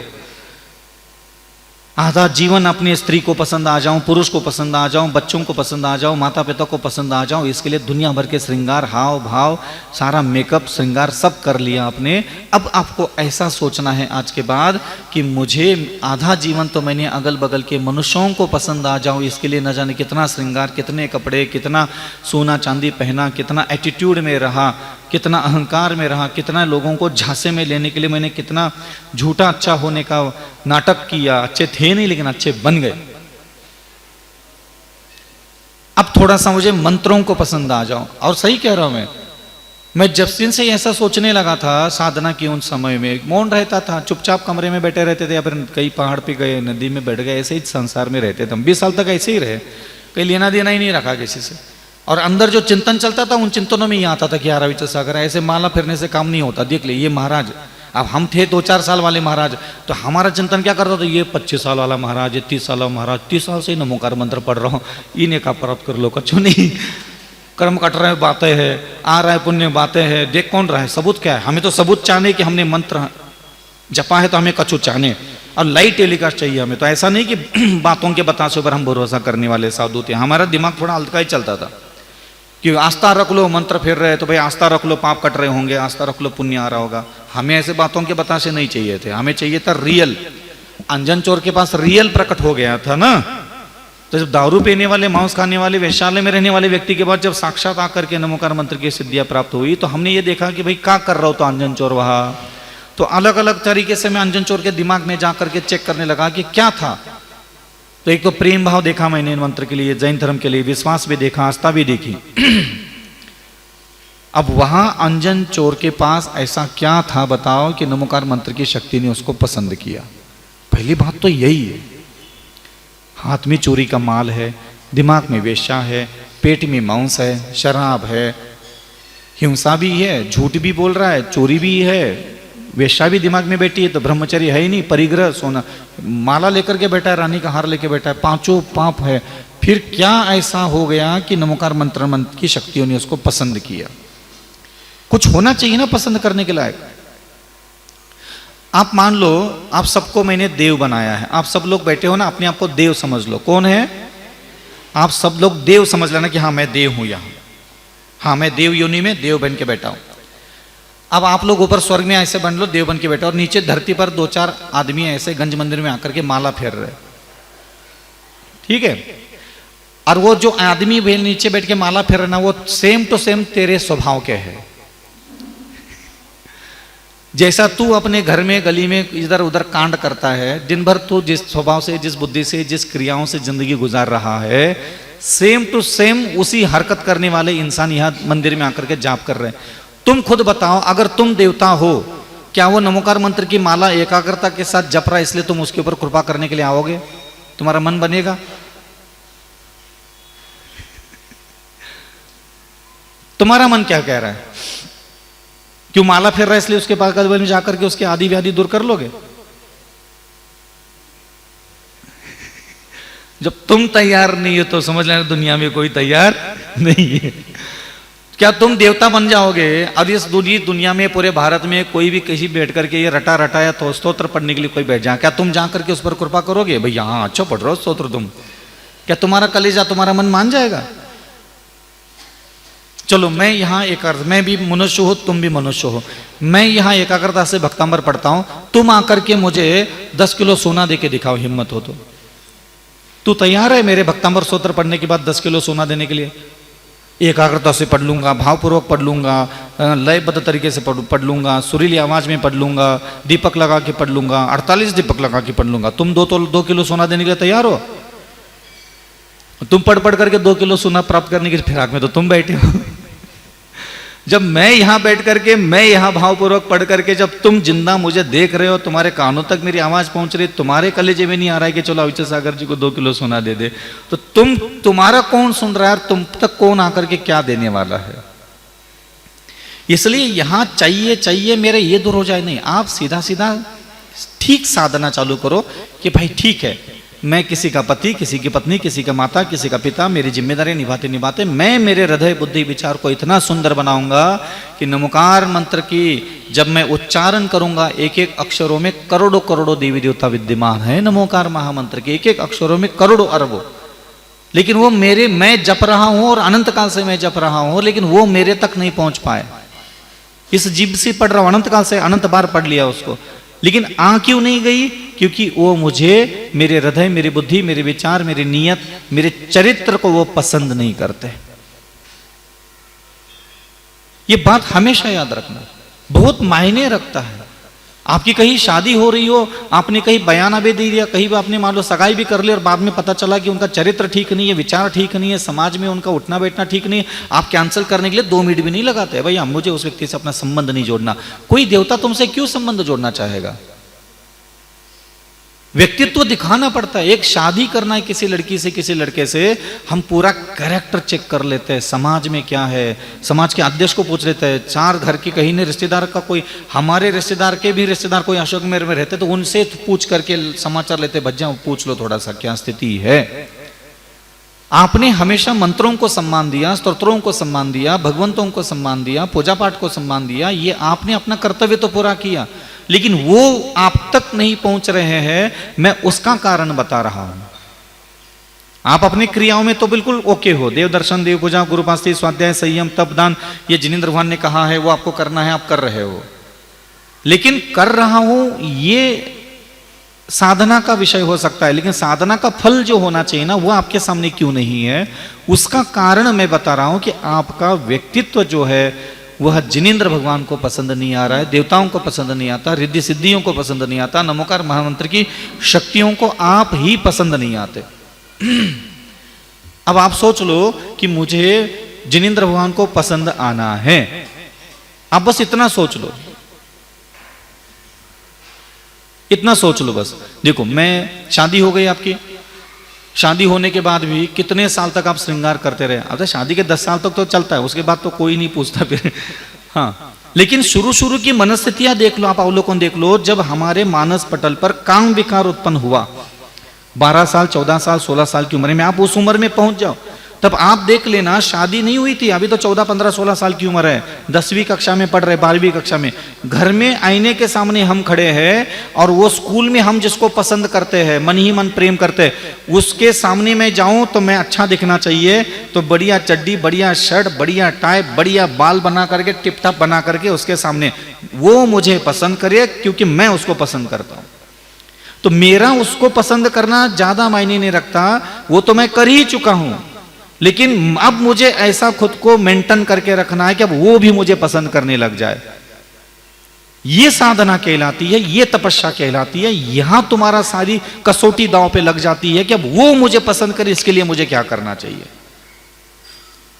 आधा जीवन अपनी स्त्री को पसंद आ जाऊं, पुरुष को पसंद आ जाऊं, बच्चों को पसंद आ जाऊं, माता पिता को पसंद आ जाऊं, इसके लिए दुनिया भर के श्रृंगार, हाव भाव, सारा मेकअप श्रृंगार सब कर लिया आपने। अब आपको ऐसा सोचना है आज के बाद कि मुझे आधा जीवन तो मैंने अगल बगल के मनुष्यों को पसंद आ जाऊं, इसके लिए न जाने कितना श्रृंगार, कितने कपड़े, कितना सोना चांदी पहना, कितना एटीट्यूड में रहा, कितना अहंकार में रहा, कितना लोगों को झांसे में लेने के लिए मैंने कितना झूठा अच्छा होने का नाटक किया। अच्छे थे नहीं लेकिन अच्छे बन गए। अब थोड़ा सा मुझे मंत्रों को पसंद आ जाओ। और सही कह रहा हूं मैं जब दिन से ऐसा सोचने लगा था, साधना की उन समय में मौन रहता था, चुपचाप कमरे में बैठे रहते थे या फिर कई पहाड़ पे गए, नदी में बैठ गए, ऐसे ही संसार में रहते थे हम। 20 साल तक ऐसे ही रहे, कहीं लेना देना ही नहीं रखा किसी से। और अंदर जो चिंतन चलता था उन चिंतनों में ही आता था कि यार अविचल सागर ऐसे माला फिरने से काम नहीं होता। देख ले ये महाराज, अब हम थे 2-4 साल वाले महाराज, तो हमारा चिंतन क्या करता था, ये 25 साल वाला महाराज, ये 30 साल वाला महाराज, 30 साल से नमोकार मंत्र पढ़ रहा हूँ, इन्हें का प्राप्त कर लो, कछु नहीं, कर्म कट रहे बातें है, आ रहा है पुण्य बातें है, देख कौन रहा है, सबूत क्या है। हमें तो सबूत चाहने कि हमने मंत्र जपा है तो हमें कछु चाहने, और लाइव टेलीकास्ट चाहिए हमें। तो ऐसा नहीं कि बातों के बतासे ऊपर हम भरोसा करने वाले साधु थे। हमारा दिमाग थोड़ा हल्का ही चलता था कि आस्था रख लो, मंत्र फिर रहे तो भाई आस्था रख लो, पाप कट रहे होंगे, आस्था रख लो, पुण्य आ रहा होगा। हमें ऐसे बातों के बतासे नहीं चाहिए थे, हमें चाहिए था रियल। अंजन चोर के पास रियल प्रकट हो गया था ना। तो जब दारू पीने वाले, मांस खाने वाले, वैश्यालय में रहने वाले व्यक्ति के बाद जब साक्षात आकर के नमोकार मंत्र की सिद्धियां प्राप्त हुई, तो हमने ये देखा कि भाई क्या कर रहा हो तो अंजन चोर वहां। तो अलग अलग तरीके से मैं अंजन चोर के दिमाग में जाकर के चेक करने लगा कि क्या था। तो एक तो प्रेम भाव देखा मैंने मंत्र के लिए, जैन धर्म के लिए, विश्वास भी देखा, आस्था भी देखी। अब वहां अंजन चोर के पास ऐसा क्या था बताओ कि नमोकार मंत्र की शक्ति ने उसको पसंद किया? पहली बात तो यही है, हाथ में चोरी का माल है, दिमाग में वेश्या है, पेट में मांस है, शराब है, हिंसा भी है, झूठ भी बोल रहा है, चोरी भी है, वेश्या भी दिमाग में बैठी है, तो ब्रह्मचर्य है ही नहीं, परिग्रह, सोना, माला लेकर के बैठा है, रानी का हार लेके बैठा है, पांचों पाप है। फिर क्या ऐसा हो गया कि नमोकार मंत्र की शक्तियों ने उसको पसंद किया? कुछ होना चाहिए ना पसंद करने के लायक। आप मान लो आप सबको मैंने देव बनाया है, आप सब लोग बैठे हो ना, अपने आप को देव समझ लो। कौन है? आप सब लोग देव समझ लेना कि हाँ मैं देव हूं यहां, हाँ मैं देव योनि में देव बन के बैठा हूं। अब आप लोग ऊपर स्वर्ग में ऐसे बन लो देव बन के बैठे, और नीचे धरती पर 2-4 आदमी ऐसे गंज मंदिर में आकर के माला फेर रहे, ठीक है? और वो जो आदमी भी नीचे बैठ के माला फेर रहे ना, वो सेम टू सेम तेरे स्वभाव के है। जैसा तू अपने घर में गली में इधर उधर कांड करता है, दिन भर तू जिस स्वभाव से, जिस बुद्धि से, जिस क्रियाओं से जिंदगी गुजार रहा है, सेम टू सेम उसी हरकत करने वाले इंसान यहां मंदिर में आकर के जाप कर रहे हैं। तुम खुद बताओ, अगर तुम देवता हो, क्या वो नमोकार मंत्र की माला एकाग्रता के साथ जप रहा है इसलिए तुम उसके ऊपर कृपा करने के लिए आओगे? तुम्हारा मन बनेगा? तुम्हारा मन क्या कह रहा है? क्यों माला फेर रहा है इसलिए उसके पास में जाकर के उसके आदि व्याधि दूर कर लोगे? जब तुम तैयार नहीं हो तो समझ लेना दुनिया में कोई तैयार नहीं है। क्या तुम देवता बन जाओगे? अब इस दुनिया में पूरे भारत में कोई भी किसी बैठ करके ये रटा रटाया तो स्तोत्र पढ़ने के लिए कोई बैठ जाए, क्या तुम जा करके उस पर कृपा करोगे? भाई हाँ अच्छा पढ़ रहे हो स्तोत्र तुम, क्या तुम्हारा कलेजा, तुम्हारा मन मान जाएगा? चलो मैं यहाँ एकाग्र, मैं भी मनुष्य हो, तुम भी मनुष्य हो, मैं यहाँ एकाग्रता से भक्तांबर पढ़ता हूं, तुम आकर के मुझे 10 किलो सोना देके दिखाओ, हिम्मत हो तो। तू तैयार है मेरे भक्तांबर स्तोत्र पढ़ने के बाद 10 किलो सोना देने के लिए? एकाग्रता से पढ़ लूंगा, भावपूर्वक पढ़ लूंगा, लयबद्ध तरीके से पढ़ लूंगा, सुरीली आवाज में पढ़ लूंगा, दीपक लगा के पढ़ लूंगा, 48 दीपक लगा के पढ़ लूंगा। तुम 2 किलो सोना देने के लिए तैयार हो? तुम पढ़ करके 2 किलो सोना प्राप्त करने की फिराक में तो तुम बैठे हो। जब मैं यहां बैठ करके, मैं यहां भावपूर्वक पढ़ करके, जब तुम जिंदा मुझे देख रहे हो, तुम्हारे कानों तक मेरी आवाज पहुंच रही, तुम्हारे कलेजे में नहीं आ रहा है कि चलो अविचल सागर जी को 2 किलो सोना दे दे, तो तुम्हारा कौन सुन रहा है और तुम तक कौन आकर के क्या देने वाला है? इसलिए यहां चाहिए मेरे ये दूर हो जाए नहीं, आप सीधा सीधा ठीक साधना चालू करो कि भाई ठीक है, मैं किसी का पति, किसी की पत्नी, किसी का माता, किसी का पिता, मेरी जिम्मेदारी निभाते निभाते मैं मेरे हृदय बुद्धि विचार को इतना सुंदर बनाऊंगा कि नमोकार मंत्र की जब मैं उच्चारण करूंगा, एक एक अक्षरों में करोड़ों करोड़ों देवी देवता विद्यमान है। नमोकार महामंत्र के एक एक अक्षरों में करोड़ों अरबों, लेकिन वो मैं जप रहा हूं और अनंत काल से मैं जप रहा हूं, लेकिन वो मेरे तक नहीं पहुंच पाए। इस जीभ से पढ़ रहा हूं, अनंत काल से अनंत बार पढ़ लिया उसको, लेकिन आ क्यों नहीं गई? क्योंकि वो मुझे, मेरे हृदय, मेरी बुद्धि, मेरे विचार, मेरी नीयत, मेरे चरित्र को वो पसंद नहीं करते। ये बात हमेशा याद रखना, बहुत मायने रखता है। आपकी कहीं शादी हो रही हो, आपने कहीं बयान भी दे दिया, कहीं भी आपने मान लो सगाई भी कर ली और बाद में पता चला कि उनका चरित्र ठीक नहीं है, विचार ठीक नहीं है, समाज में उनका उठना बैठना ठीक नहीं है, आप कैंसिल करने के लिए 2 मिनट भी नहीं लगाते। भैया मुझे उस व्यक्ति से अपना संबंध नहीं जोड़ना। कोई देवता तुमसे क्यों संबंध जोड़ना चाहेगा? व्यक्तित्व दिखाना पड़ता है। एक शादी करना है किसी लड़की से, किसी लड़के से, हम पूरा कैरेक्टर चेक कर लेते हैं, समाज में क्या है, समाज के अध्यक्ष को पूछ लेते हैं, 4 घर की कहीं ने रिश्तेदार का कोई, हमारे रिश्तेदार के भी रिश्तेदार कोई अशोक मेर में रहते तो उनसे पूछ करके समाचार लेते, भज्जा पूछ लो थोड़ा सा क्या स्थिति है। आपने हमेशा मंत्रों को सम्मान दिया, स्तोत्रों को सम्मान दिया, भगवंतों को सम्मान दिया, पूजा पाठ को सम्मान दिया, ये आपने अपना कर्तव्य तो पूरा किया, लेकिन वो आप तक नहीं पहुंच रहे हैं, मैं उसका कारण बता रहा हूं। आप अपनी क्रियाओं में तो बिल्कुल ओके हो, देव दर्शन, देव पूजा, गुरुपास्ती, स्वाध्याय, संयम, तप, दान, ये जिनेंद्र भगवान ने कहा है वो आपको करना है, आप कर रहे हो, लेकिन कर रहा हूं ये साधना का विषय हो सकता है, लेकिन साधना का फल जो होना चाहिए ना, वो आपके सामने क्यों नहीं है? उसका कारण मैं बता रहा हूं कि आपका व्यक्तित्व जो है वह जिनेंद्र भगवान को पसंद नहीं आ रहा है, देवताओं को पसंद नहीं आता, रिद्धि सिद्धियों को पसंद नहीं आता, नमोकार महामंत्र की शक्तियों को आप ही पसंद नहीं आते। अब आप सोच लो कि मुझे जिनेंद्र भगवान को पसंद आना है, आप बस इतना सोच लो, इतना सोच लो बस। देखो, मैं शादी हो गई आपकी, शादी होने के बाद भी कितने साल तक आप श्रृंगार करते रहे? अब तो शादी के 10 साल तक तो चलता है, उसके बाद तो कोई नहीं पूछता फिर। हाँ, लेकिन शुरू शुरू की मनस्थितियां देख लो, आप अवलोकन देख लो। जब हमारे मानस पटल पर काम विकार उत्पन्न हुआ, 12 साल 14 साल 16 साल की उम्र में, आप उस उम्र में पहुंच जाओ, तब आप देख लेना, शादी नहीं हुई थी, अभी तो 14 15 16 साल की उम्र है, 10वीं कक्षा में पढ़ रहे, 12वीं कक्षा में, घर में आईने के सामने हम खड़े हैं, और वो स्कूल में हम जिसको पसंद करते हैं, मन ही मन प्रेम करते हैं, उसके सामने मैं जाऊं तो मैं अच्छा दिखना चाहिए, तो बढ़िया चड्डी, बढ़िया शर्ट, बढ़िया टाई, बढ़िया बाल बना करके, टिप टॉप बना करके उसके सामने वो मुझे पसंद करे, क्योंकि मैं उसको पसंद करता हूं। तो मेरा उसको पसंद करना ज्यादा मायने नहीं रखता, वो तो मैं कर ही चुका हूं, लेकिन अब मुझे ऐसा खुद को मेंटेन करके रखना है कि अब वो भी मुझे पसंद करने लग जाए। ये साधना कहलाती है, ये तपस्या कहलाती है। यहां तुम्हारा सारी कसौटी दांव पे लग जाती है कि अब वो मुझे पसंद करे, इसके लिए मुझे क्या करना चाहिए।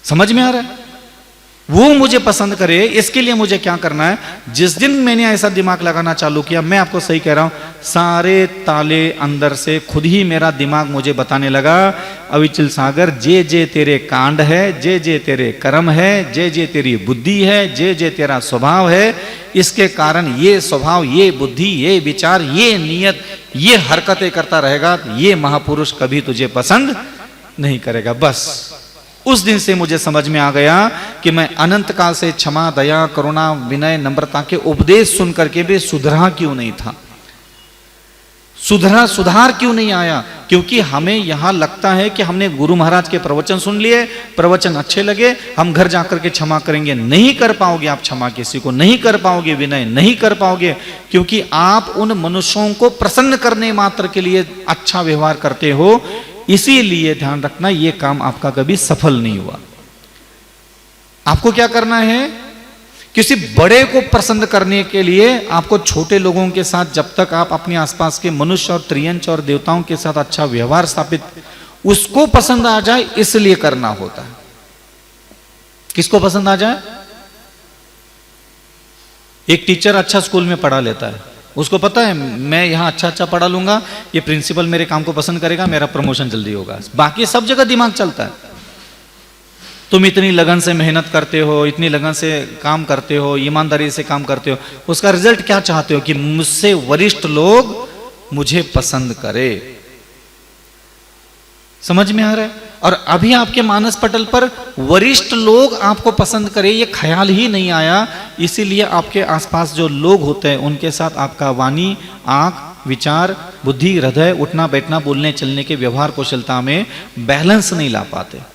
समझ में आ रहा है? वो मुझे पसंद करे, इसके लिए मुझे क्या करना है। जिस दिन मैंने ऐसा दिमाग लगाना चालू किया, मैं आपको सही कह रहा हूं, सारे ताले अंदर से खुद ही मेरा दिमाग मुझे बताने लगा, अविचल सागर, जे जे तेरे कांड है, जे जे तेरे कर्म है, जे जे तेरी बुद्धि है, जे जे तेरा स्वभाव है, इसके कारण ये स्वभाव, ये बुद्धि, ये विचार, ये नियत, ये हरकतें करता रहेगा, ये महापुरुष कभी तुझे पसंद नहीं करेगा। बस उस दिन से मुझे समझ में आ गया कि मैं अनंत काल से क्षमा, दया, करुणा, विनय, नम्रता के उपदेश सुन करके भी सुधरा क्यों नहीं था, सुधार क्यों नहीं आया। क्योंकि हमें यहां लगता है कि हमने गुरु महाराज के प्रवचन सुन लिए, प्रवचन अच्छे लगे, हम घर जाकर के क्षमा करेंगे। नहीं कर पाओगे आप क्षमा, किसी को नहीं कर पाओगे, विनय नहीं कर पाओगे, क्योंकि आप उन मनुष्यों को प्रसन्न करने मात्र के लिए अच्छा व्यवहार करते हो। इसीलिए ध्यान रखना, यह काम आपका कभी सफल नहीं हुआ। आपको क्या करना है, किसी बड़े को पसंद करने के लिए आपको छोटे लोगों के साथ, जब तक आप अपने आसपास के मनुष्य और त्रियंच और देवताओं के साथ अच्छा व्यवहार स्थापित, उसको पसंद आ जाए इसलिए करना होता है। किसको पसंद आ जाए? एक टीचर अच्छा स्कूल में पढ़ा लेता है, उसको पता है मैं यहां अच्छा पढ़ा लूंगा, ये प्रिंसिपल मेरे काम को पसंद करेगा, मेरा प्रमोशन जल्दी होगा। बाकी सब जगह दिमाग चलता है। तुम इतनी लगन से मेहनत करते हो, इतनी लगन से काम करते हो, ईमानदारी से काम करते हो, उसका रिजल्ट क्या चाहते हो कि मुझसे वरिष्ठ लोग मुझे पसंद करे। समझ में आ रहा है? और अभी आपके मानस पटल पर वरिष्ठ लोग आपको पसंद करे, ये ख्याल ही नहीं आया। इसीलिए आपके आसपास जो लोग होते हैं उनके साथ आपका वाणी, आंख, विचार, बुद्धि, हृदय, उठना बैठना, बोलने चलने के व्यवहार कौशलता में बैलेंस नहीं ला पाते।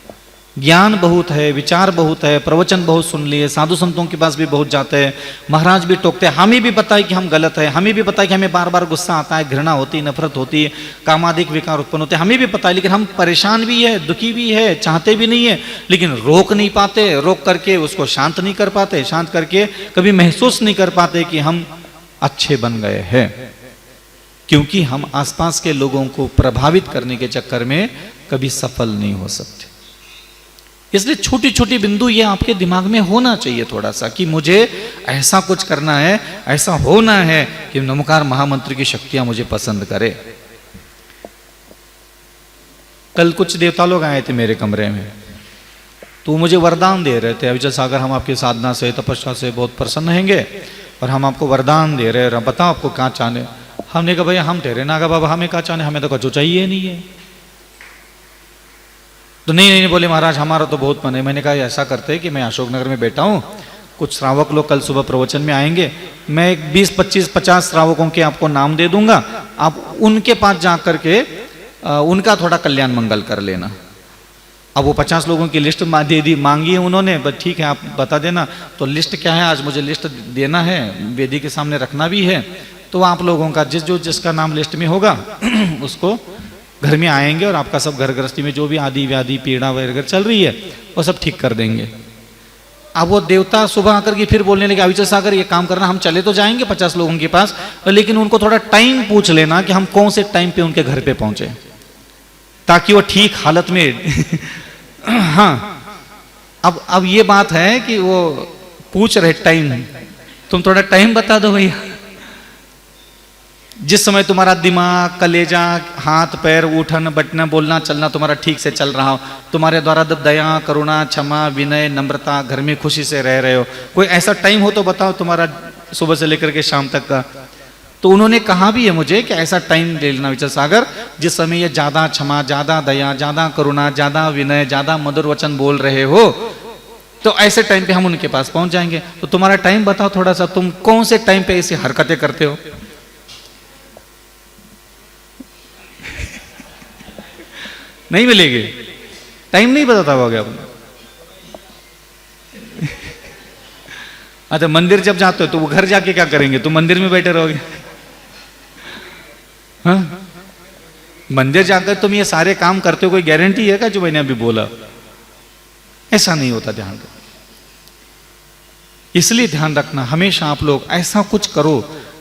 ज्ञान बहुत है, विचार बहुत है, प्रवचन बहुत सुन लिए, साधु संतों के पास भी बहुत जाते हैं, महाराज भी टोकते हैं, हमें भी पता है कि हम गलत है, हमें भी पता है कि हमें बार बार गुस्सा आता है, घृणा होती है, नफरत होती है, कामादिक विकार उत्पन्न होते हैं, हमें भी पता है, लेकिन हम परेशान भी है, दुखी भी है, चाहते भी नहीं है, लेकिन रोक नहीं पाते, रोक करके उसको शांत नहीं कर पाते, शांत करके कभी महसूस नहीं कर पाते कि हम अच्छे बन गए हैं। क्योंकि हम आसपास के लोगों को प्रभावित करने के चक्कर में कभी सफल नहीं हो सकते। इसलिए छोटी छोटी बिंदु ये आपके दिमाग में होना चाहिए थोड़ा सा, कि मुझे ऐसा कुछ करना है, ऐसा होना है कि नमोकार महामंत्र की शक्तियां मुझे पसंद करे। कल कुछ देवता लोग आए थे मेरे कमरे में, तो मुझे वरदान दे रहे थे, अविचल सागर हम आपकी साधना से, तपस्या से बहुत प्रसन्न होंगे और हम आपको वरदान दे रहे हैं, बताओ आपको क्या चाहने। हमने कहा भैया हम ठहरे ना, बाबा हमें क्या चाहने, हमें तो कुछ चाहिए नहीं है। तो नहीं बोले महाराज हमारा तो बहुत मन है। मैंने कहा ऐसा करते हैं कि मैं अशोकनगर में बैठा हूँ, कुछ श्रावक लोग कल सुबह प्रवचन में आएंगे, मैं 20 25 50 श्रावकों के आपको नाम दे दूंगा, आप उनके पास जा करके उनका थोड़ा कल्याण मंगल कर लेना। अब वो 50 लोगों की लिस्ट दे दी, मांगी है उन्होंने, बस ठीक है आप बता देना। तो लिस्ट क्या है, आज मुझे लिस्ट देना है, वेदी के सामने रखना भी है। तो आप लोगों का जिसका नाम लिस्ट में होगा उसको घर में आएंगे और आपका सब घर गृहस्थी में जो भी आदि व्याधि पीड़ा वगैरह चल रही है वो सब ठीक कर देंगे। अब वो देवता सुबह आकर के फिर बोलने लगे अविचल सागर ये काम करना, हम चले तो जाएंगे 50 लोगों के पास, लेकिन उनको थोड़ा टाइम पूछ लेना कि हम कौन से टाइम पे उनके घर पे पहुंचे, ताकि वो ठीक हालत में हाँ। अब ये बात है कि वो पूछ रहे टाइम, तुम थोड़ा टाइम बता दो भैया। जिस समय तुम्हारा दिमाग, कलेजा, हाथ पैर, उठन बैठना, बोलना चलना तुम्हारा ठीक से चल रहा हो, तुम्हारे द्वारा दया, करुणा, क्षमा, विनय, नम्रता, घर में खुशी से रह रहे हो, कोई ऐसा टाइम हो तो बताओ तुम्हारा सुबह से लेकर के शाम तक का। तो उन्होंने कहा भी है मुझे कि ऐसा टाइम ले लेना विचल सागर जिस समय ये ज्यादा क्षमा, ज्यादा दया, ज्यादा करुणा, ज्यादा विनय, ज्यादा मधुर वचन बोल रहे हो, तो ऐसे टाइम पे हम उनके पास पहुंच जाएंगे। तो तुम्हारा टाइम बताओ थोड़ा सा, तुम कौन से टाइम पे ऐसी हरकतें करते हो? नहीं मिलेगी, टाइम नहीं बताता होगा आपने। अच्छा, मंदिर जब जाते हो तो वो घर जाके क्या करेंगे? तो मंदिर में बैठे रहोगे? हाँ, मंदिर जाकर तुम ये सारे काम करते हो, कोई गारंटी है क्या जो मैंने अभी बोला? ऐसा नहीं होता, ध्यान रखो। इसलिए ध्यान रखना हमेशा आप लोग ऐसा कुछ करो।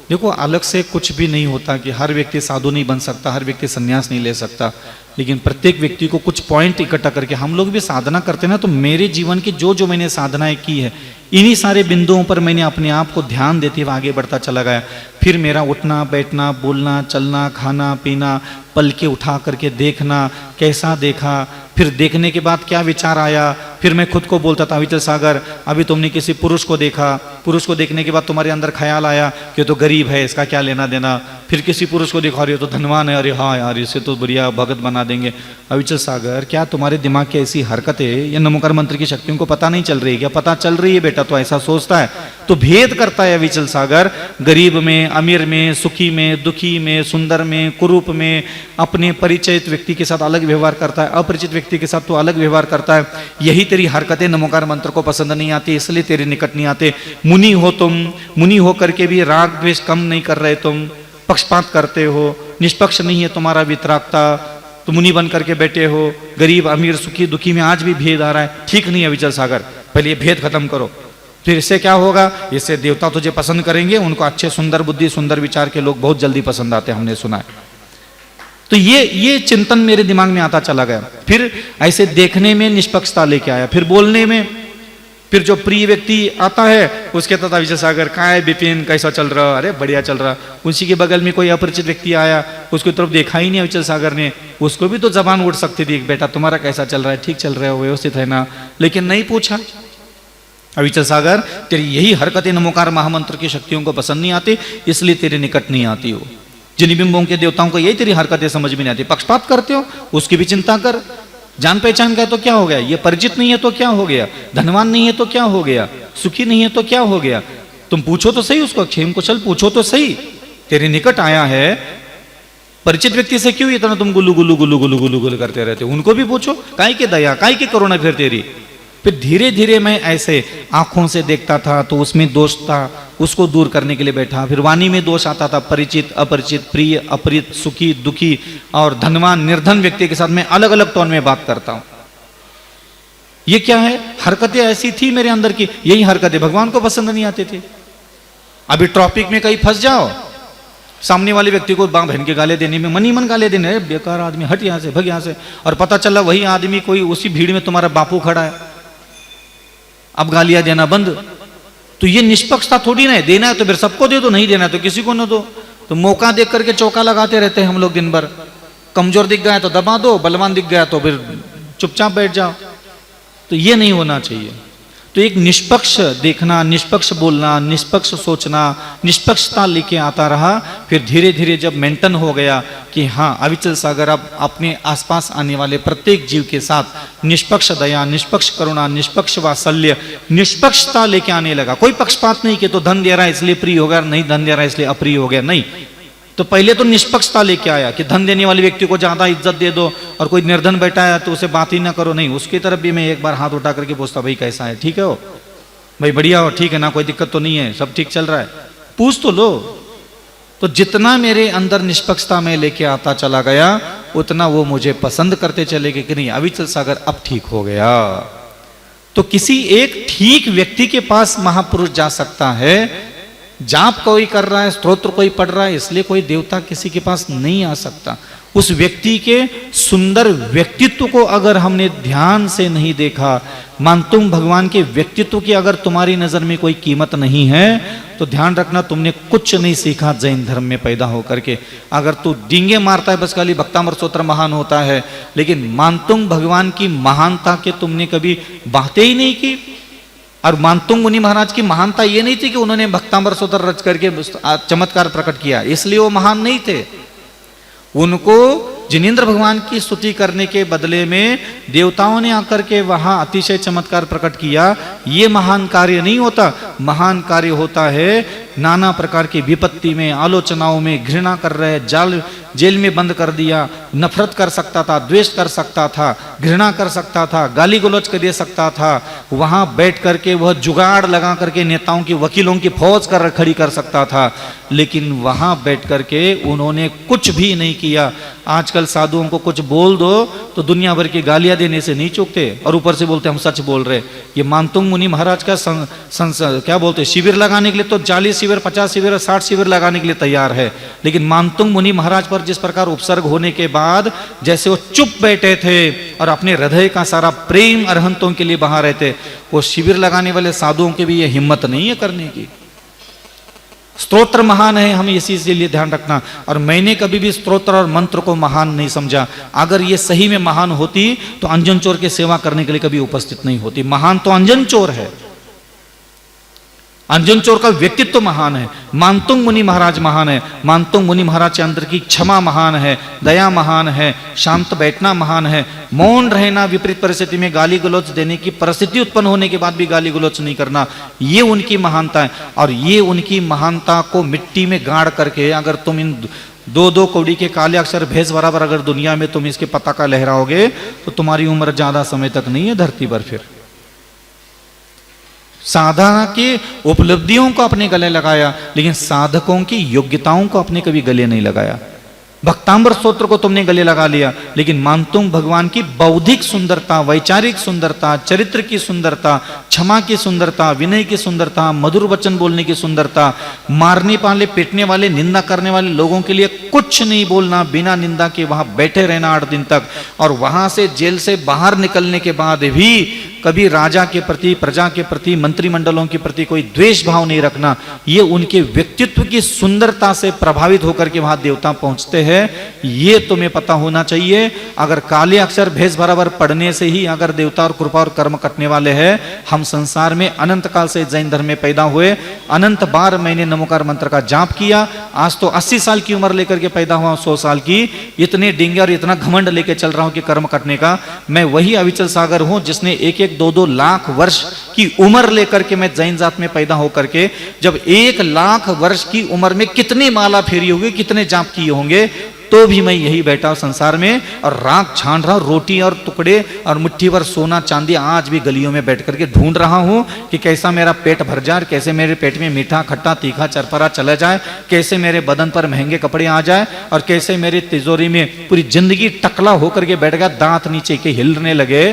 देखो, अलग से कुछ भी नहीं होता कि हर व्यक्ति साधु नहीं बन सकता, हर व्यक्ति संन्यास नहीं ले सकता, लेकिन प्रत्येक व्यक्ति को कुछ पॉइंट इकट्ठा करके हम लोग भी साधना करते ना, तो मेरे जीवन की जो जो मैंने साधनाएं की है, इन्हीं सारे बिंदुओं पर मैंने अपने आप को ध्यान देते हुए आगे बढ़ता चला गया। फिर मेरा उठना बैठना, बोलना चलना, खाना पीना, पल के उठा करके देखना, कैसा देखा, फिर देखने के बाद क्या विचार आया, फिर मैं खुद को बोलता था अविचल सागर अभी तुमने किसी पुरुष को देखा, पुरुष को देखने के बाद तुम्हारे अंदर ख्याल आया कि तो गरीब है, इसका क्या लेना देना, फिर किसी पुरुष को देखा, अरे तो धनवान है, अरे हाँ यार इसे तो बढ़िया भगत बना देंगे। अविचल सागर, क्या तुम्हारे दिमाग की ऐसी हरकतें या नमोकार मंत्र की शक्तियों को पता नहीं चल रही है क्या? पता चल रही है बेटा, तो ऐसा सोचता है, तो भेद करता है अविचल सागर, गरीब में, अमीर में, सुखी में, दुखी में, सुंदर में, कुरूप में, अपने परिचित व्यक्ति के साथ अलग व्यवहार करता है, अपरिचित व्यक्ति के साथ तो अलग व्यवहार करता है। यही तेरी हरकतें नमोकार मंत्र को पसंद नहीं आती, इसलिए तेरे निकट नहीं आते। मुनि हो तुम, मुनि हो करके भी राग द्वेष कम नहीं कर रहे तुम, पक्षपात करते हो, निष्पक्ष नहीं है तुम्हारा वितरागता, तुम मुनि बन करके बैठे हो, गरीब अमीर सुखी दुखी में आज भी भेद आ रहा है, ठीक नहीं है विचल सागर, पहले ये भेद खत्म करो। फिर इससे क्या होगा? इससे देवता तुझे पसंद करेंगे, उनको अच्छे सुंदर बुद्धि सुंदर विचार के लोग बहुत जल्दी पसंद आते हैं, हमने सुना है। तो ये चिंतन मेरे दिमाग में आता चला गया। फिर ऐसे देखने में निष्पक्षता लेके आया, फिर बोलने में, फिर जो प्रिय व्यक्ति आता है उसके तथा अविचल सागर कहाँ है विपिन, कैसा चल रहा? अरे बढ़िया चल रहा। उसी के बगल में कोई अपरिचित व्यक्ति आया, उसकी तरफ देखा ही नहीं अविचल सागर ने, उसको भी तो जबान उड़ सकती थी, बेटा तुम्हारा कैसा चल रहा है, ठीक चल रहा है, व्यवस्थित है ना, लेकिन नहीं पूछा। अविचल सागर, तेरी यही हरकतें नमोकार महामंत्र की शक्तियों को पसंद नहीं आती, इसलिए तेरे निकट नहीं आती हो। जिन बिंबों के देवताओं को यही तेरी हरकतें समझ में नहीं आती, पक्षपात करते हो, उसकी भी चिंता कर। जान पहचान का है तो क्या हो गया, ये परिचित नहीं है तो क्या हो गया, धनवान नहीं है तो क्या हो गया, सुखी नहीं है तो क्या हो गया, तुम पूछो तो सही उसको, क्षेम कुशल पूछो तो सही। तेरे निकट आया है, परिचित व्यक्ति से क्यों इतना तुम गुल्लू गुल्लू गुल्लू गुल्लू गुल्लू गुल्लू करते रहते हो? उनको भी पूछो, काहे की दया, काहे की करुणा फिर तेरी। फिर धीरे धीरे मैं ऐसे आंखों से देखता था तो उसमें दोष था, उसको दूर करने के लिए बैठा। फिर वाणी में दोष आता था, परिचित अपरिचित, प्रिय अपरित, सुखी दुखी और धनवान निर्धन व्यक्ति के साथ मैं अलग अलग टोन में बात करता हूं। ये क्या है? हरकतें ऐसी थी मेरे अंदर की, यही हरकतें भगवान को पसंद नहीं आती थी। अभी ट्रॉफिक में कहीं फंस जाओ, सामने वाले व्यक्ति को बहन के गाले देने में मन ही मन गाले देने, बेकार आदमी, हट यहां से, भग यहां से, और पता चला वही आदमी कोई उसी भीड़ में तुम्हारा बापू खड़ा है, अब गालियां देना बंद। तो ये निष्पक्षता थोड़ी ना है, देना है तो फिर सबको दे दो, नहीं देना है तो किसी को न दो। तो मौका देख करके चौका लगाते रहते हैं हम लोग दिन भर। कमजोर दिख गया तो दबा दो, बलवान दिख गया तो फिर चुपचाप बैठ जाओ। तो ये नहीं होना चाहिए। तो एक निष्पक्ष देखना, निष्पक्ष बोलना, निष्पक्ष सोचना, निष्पक्षता लेके आता रहा। फिर धीरे धीरे जब मेंटेन हो गया कि हाँ अविचल सागर अब अपने आसपास आने वाले प्रत्येक जीव के साथ निष्पक्ष दया, निष्पक्ष करुणा, निष्पक्ष वात्सल्य, निष्पक्षता लेके आने लगा। कोई पक्षपात नहीं कि तो धन दे रहा है इसलिए प्रिय हो गया, नहीं धन दे रहा है इसलिए अप्रिय हो गया, नहीं। तो पहले तो निष्पक्षता लेके आया कि धन देने वाले व्यक्ति को ज्यादा इज्जत दे दो और कोई निर्धन बैठा है तो उसे बात ही ना करो, नहीं। उसकी तरफ भी मैं एक बार हाथ उठा करके पूछता, भाई कैसा है, ठीक है हो भाई, बढ़िया हो, ठीक है ना, कोई दिक्कत तो नहीं है, सब ठीक चल रहा है, पूछ तो लो। तो जितना मेरे अंदर निष्पक्षता में लेके आता चला गया उतना वो मुझे पसंद करते चले गए कि नहीं अविचल सागर अब ठीक हो गया। तो किसी एक ठीक व्यक्ति के पास महापुरुष जा सकता है। जाप कोई कर रहा है, स्तोत्र कोई पढ़ रहा है, इसलिए कोई देवता किसी के पास नहीं आ सकता। उस व्यक्ति के सुंदर व्यक्तित्व को अगर हमने ध्यान से नहीं देखा, मानतुंग भगवान के व्यक्तित्व की अगर तुम्हारी नजर में कोई कीमत नहीं है, तो ध्यान रखना तुमने कुछ नहीं सीखा जैन धर्म में पैदा होकर के। अगर तू डींगे मारता है बस खाली भक्तामृत स्तोत्र महान होता है, लेकिन मानतुंग भगवान की महानता के तुमने कभी बातें ही नहीं की। और मानतुंग मुनि महाराज की महानता ये नहीं थी कि उन्होंने भक्तामृत स्तोत्र रच करके चमत्कार प्रकट किया, इसलिए वो महान नहीं थे। उनको जिनेंद्र भगवान की स्तुति करने के बदले में देवताओं ने आकर के वहां अतिशय चमत्कार प्रकट किया, ये महान कार्य नहीं होता। महान कार्य होता है नाना प्रकार की विपत्ति में, आलोचनाओं में, घृणा कर रहे, जेल में बंद कर दिया, नफरत कर सकता था, द्वेष कर सकता था, घृणा कर सकता था, गाली गलौज कर दे सकता था, वहां बैठ करके वह जुगाड़ लगा करके नेताओं की, वकीलों की फौज कर खड़ी कर सकता था, लेकिन वहां बैठ करके उन्होंने कुछ भी नहीं किया। आजकल साधुओं को कुछ बोल दो तो दुनिया भर की गालियां देने से नहीं चूकते, और ऊपर से बोलते हम सच बोल रहे। ये मानतुंग मुनि महाराज का क्या बोलते शिविर लगाने के लिए तो 40 शिविर, 50 शिविर, 60 शिविर लगाने के लिए तैयार है, लेकिन मानतुंग मुनि महाराज पर जिस प्रकार उपसर्ग होने के बाद जैसे वो चुप बैठे थे और अपने हृदय का सारा प्रेम अरहंतों के लिए बहा रहे थे, वो शिविर लगाने वाले साधुओं की भी ये हिम्मत नहीं है करने की। स्तोत्र महान है, हमें इसी से लिए ध्यान रखना। और मैंने कभी भी स्तोत्र और मंत्र को महान नहीं समझा। अगर ये सही में महान होती तो अंजन चोर की सेवा करने के लिए कभी उपस्थित नहीं होती। महान तो अंजन चोर है, अंजन चोर का व्यक्तित्व महान है। मानतुंग मुनि महाराज महान है। मानतुंग मुनि महाराज के अंदर की क्षमा महान है, दया महान है, शांत बैठना महान है, मौन रहना, विपरीत परिस्थिति में गाली गलौज देने की परिस्थिति उत्पन्न होने के बाद भी गाली गलौज नहीं करना, ये उनकी महानता है। और ये उनकी महानता को मिट्टी में गाड़ करके अगर तुम इन दो कौड़ी के काले अक्षर भेज बराबर अगर दुनिया में तुम इसके पताका लहराओगे तो तुम्हारी उम्र ज्यादा समय तक नहीं है धरती पर। फिर साधना की उपलब्धियों को अपने गले लगाया, लेकिन साधकों की योग्यताओं को अपने कभी गले नहीं लगाया। भक्तामृत स्तोत्र को तुमने गले लगा लिया, लेकिन मानतुंग भगवान की बौद्धिक सुंदरता, वैचारिक सुंदरता, चरित्र की सुंदरता, क्षमा की सुंदरता, विनय की सुंदरता, मधुर वचन बोलने की सुंदरता, मारने वाले, पीटने वाले, निंदा करने वाले लोगों के लिए कुछ नहीं बोलना, बिना निंदा के वहां बैठे रहना 8 दिन तक, और वहां से जेल से बाहर निकलने के बाद भी कभी राजा के प्रति, प्रजा के प्रति, मंत्रिमंडलों के प्रति कोई द्वेष भाव नहीं रखना। ये उनके व्यक्तित्व की सुंदरता से प्रभावित होकर के वहां देवता पहुंचते हैं, ये तुम्हें पता होना चाहिए। अगर काले अक्षर भेष बराबर पढ़ने से ही अगर देवता और कृपा और कर्म कटने वाले हैं, हम संसार में अनंत काल से जैन धर्म में पैदा हुए, अनंत बार मैंने नमोकार मंत्र का जाप किया, आज तो 80 साल की उम्र लेकर के पैदा हुआ, 100 साल की, इतने डिंगे और इतना घमंड लेके चल रहा हूं कि कर्म कटने का। मैं वही अविचल सागर हूं जिसने 1-2 लाख वर्ष की उम्र लेकर के मैं जैन जात में पैदा होकर के, जब 1 लाख वर्ष की उम्र में कितनी माला फेरी होगी, कितने जाप किए होंगे, तो भी मैं यही बैठा संसार में और राख छान रहा, रोटी और टुकड़े और मुट्ठी भर सोना चांदी आज भी गलियों में बैठ करके ढूंढ रहा हूं कि कैसा मेरा पेट भर जाए, कैसे मेरे पेट में मीठा खट्टा तीखा चरपरा चला जाए, कैसे मेरे बदन पर महंगे कपड़े आ जाए, और कैसे मेरी तिजोरी में पूरी जिंदगी टकला होकर के बैठ गया, दांत नीचे के हिलने लगे,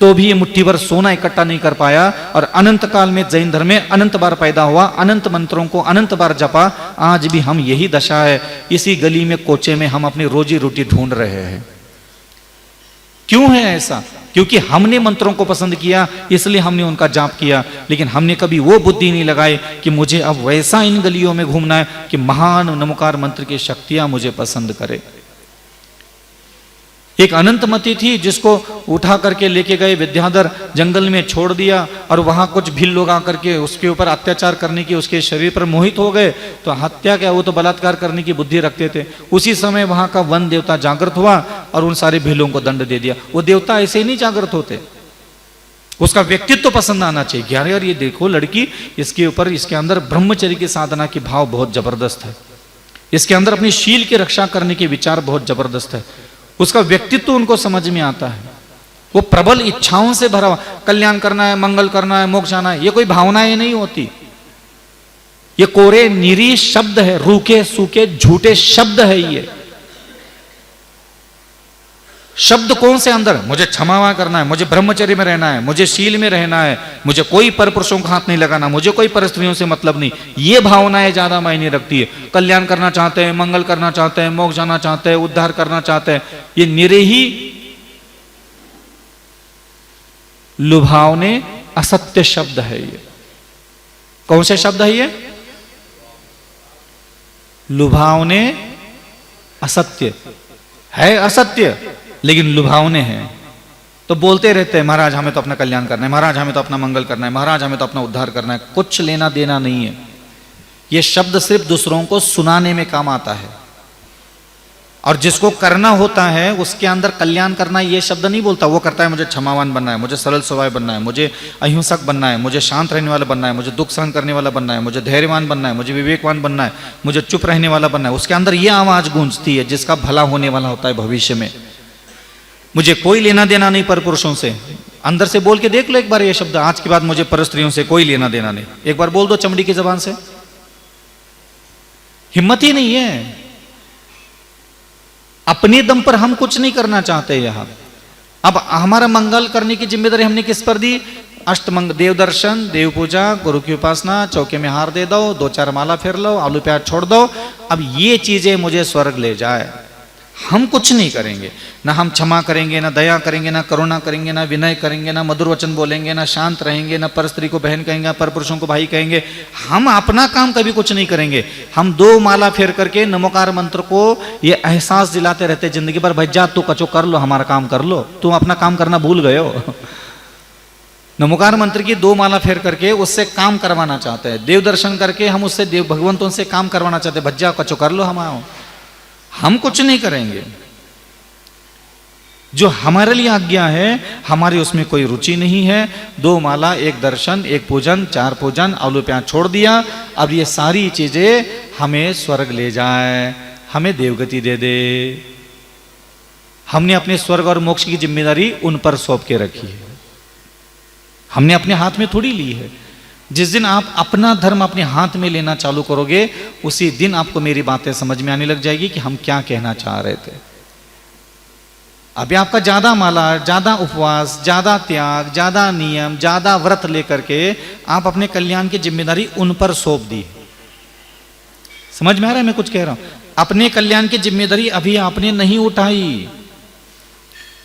तो भी ये मुट्ठी भर सोना इकट्ठा नहीं कर पाया। और अनंत काल में जैन धर्म में अनंत बार पैदा हुआ, अनंत मंत्रों को अनंत बार जपा, आज भी हम यही दशा है, इसी गली में कोचे में हम अपनी रोजी रोटी ढूंढ रहे हैं। क्यों है ऐसा? क्योंकि हमने मंत्रों को पसंद किया, इसलिए हमने उनका जाप किया, लेकिन हमने कभी वो बुद्धि नहीं लगाई कि मुझे अब वैसा इन गलियों में घूमना है कि महान नमोकार मंत्र की शक्तियां मुझे पसंद करे। एक अनंतमती थी जिसको उठा करके लेके गए विद्याधर, जंगल में छोड़ दिया, और वहां कुछ भील लोग आकर के उसके ऊपर अत्याचार करने की, उसके शरीर पर मोहित हो गए, तो हत्या क्या, वो तो बलात्कार करने की बुद्धि रखते थे। उसी समय वहां का वन देवता जागृत हुआ और उन सारे भीलों को दंड दे दिया। वो देवता ऐसे ही नहीं जागृत होते, उसका व्यक्तित्व तो पसंद आना चाहिए। यार ये देखो लड़की, इसके ऊपर, इसके अंदर ब्रह्मचर्य की साधना की भाव बहुत जबरदस्त है, इसके अंदर अपनी शील की रक्षा करने के विचार बहुत जबरदस्त है, उसका व्यक्तित्व उनको समझ में आता है। वो प्रबल इच्छाओं से भरा हुआ, कल्याण करना है, मंगल करना है, मोक्ष आना है, ये कोई भावनाएं नहीं होती, ये कोरे निरी शब्द है, रूखे सूखे झूठे शब्द है। ये शब्द कौन से अंदर, मुझे क्षमा करना है, मुझे ब्रह्मचर्य में रहना है, मुझे शील में रहना है, मुझे कोई पर पुरुषों का हाथ नहीं लगाना, मुझे कोई पर स्त्रियों से मतलब नहीं, ये भावनाएं ज्यादा मायने रखती है। कल्याण करना चाहते हैं, मंगल करना चाहते हैं, मोक्ष जाना चाहते हैं, उद्धार करना चाहते हैं, ये निरे ही लुभावने असत्य शब्द है। ये कौन से शब्द है? ये लुभावने असत्य है, असत्य लेकिन लुभावने हैं। तो बोलते रहते हैं महाराज हमें तो अपना कल्याण करना है, महाराज हमें तो अपना मंगल करना है, महाराज हमें तो अपना उद्धार करना है, कुछ लेना देना नहीं है। ये शब्द सिर्फ दूसरों को सुनाने में काम आता है, और जिसको करना होता है उसके अंदर कल्याण करना ये शब्द नहीं बोलता। वो करता है मुझे क्षमावान बनना है, मुझे सरल स्वभाव बनना है, मुझे अहिंसक बनना है, मुझे शांत रहने वाला बनना है, मुझे दुख सहन करने वाला बनना है, मुझे धैर्यवान बनना है, मुझे विवेकवान बनना है, मुझे चुप रहने वाला बनना है। उसके अंदर ये आवाज गूंजती है जिसका भला होने वाला होता है भविष्य में। मुझे कोई लेना देना नहीं पर पुरुषों से। अंदर से बोल के देख लो एक बार ये शब्द, आज के बाद मुझे पर स्त्रियों से कोई लेना देना नहीं। एक बार बोल दो चमड़ी की जबान से, हिम्मत ही नहीं है। अपने दम पर हम कुछ नहीं करना चाहते यहां। अब हमारा मंगल करने की जिम्मेदारी हमने किस पर दी? अष्टमंग, देव दर्शन, देव पूजा, गुरु की उपासना, चौके में हार दे दो, 2-4 माला फेर लो, आलू प्याज छोड़ दो। अब ये चीजें मुझे स्वर्ग ले जाए, हम कुछ नहीं करेंगे। ना हम क्षमा करेंगे, ना दया करेंगे, ना करुणा करेंगे, ना विनय करेंगे, ना मधुर वचन बोलेंगे, ना शांत रहेंगे, ना पर स्त्री को बहन कहेंगे, पर पुरुषों को भाई कहेंगे। हम अपना काम कभी कुछ नहीं करेंगे। हम 2 माला फेर करके नमोकार मंत्र को ये एहसास दिलाते रहते जिंदगी भर, भाई जा तू कचो कर लो, हमारा काम कर लो, तुम अपना काम करना भूल गए हो। नमोकार मंत्र की 2 माला फेर करके उससे काम करवाना चाहते हैं। देव दर्शन करके हम उससे देव भगवंतों से काम करवाना चाहते हैं, भज्जा कचो कर लो, हम कुछ नहीं करेंगे। जो हमारे लिए आज्ञा है हमारी उसमें कोई रुचि नहीं है। 2 माला, 1 दर्शन, 1 पूजन, 4 पूजन, आलू प्याज छोड़ दिया। अब ये सारी चीजें हमें स्वर्ग ले जाए, हमें देवगति दे दे। हमने अपने स्वर्ग और मोक्ष की जिम्मेदारी उन पर सौंप के रखी है, हमने अपने हाथ में थोड़ी ली है। जिस दिन आप अपना धर्म अपने हाथ में लेना चालू करोगे उसी दिन आपको मेरी बातें समझ में आने लग जाएगी कि हम क्या कहना चाह रहे थे। अभी आपका ज्यादा माला, ज्यादा उपवास, ज्यादा त्याग, ज्यादा नियम, ज्यादा व्रत लेकर के आप अपने कल्याण की जिम्मेदारी उन पर सौंप दी। समझ में आ रहा है मैं कुछ कह रहा हूं? अपने कल्याण की जिम्मेदारी अभी आपने नहीं उठाई,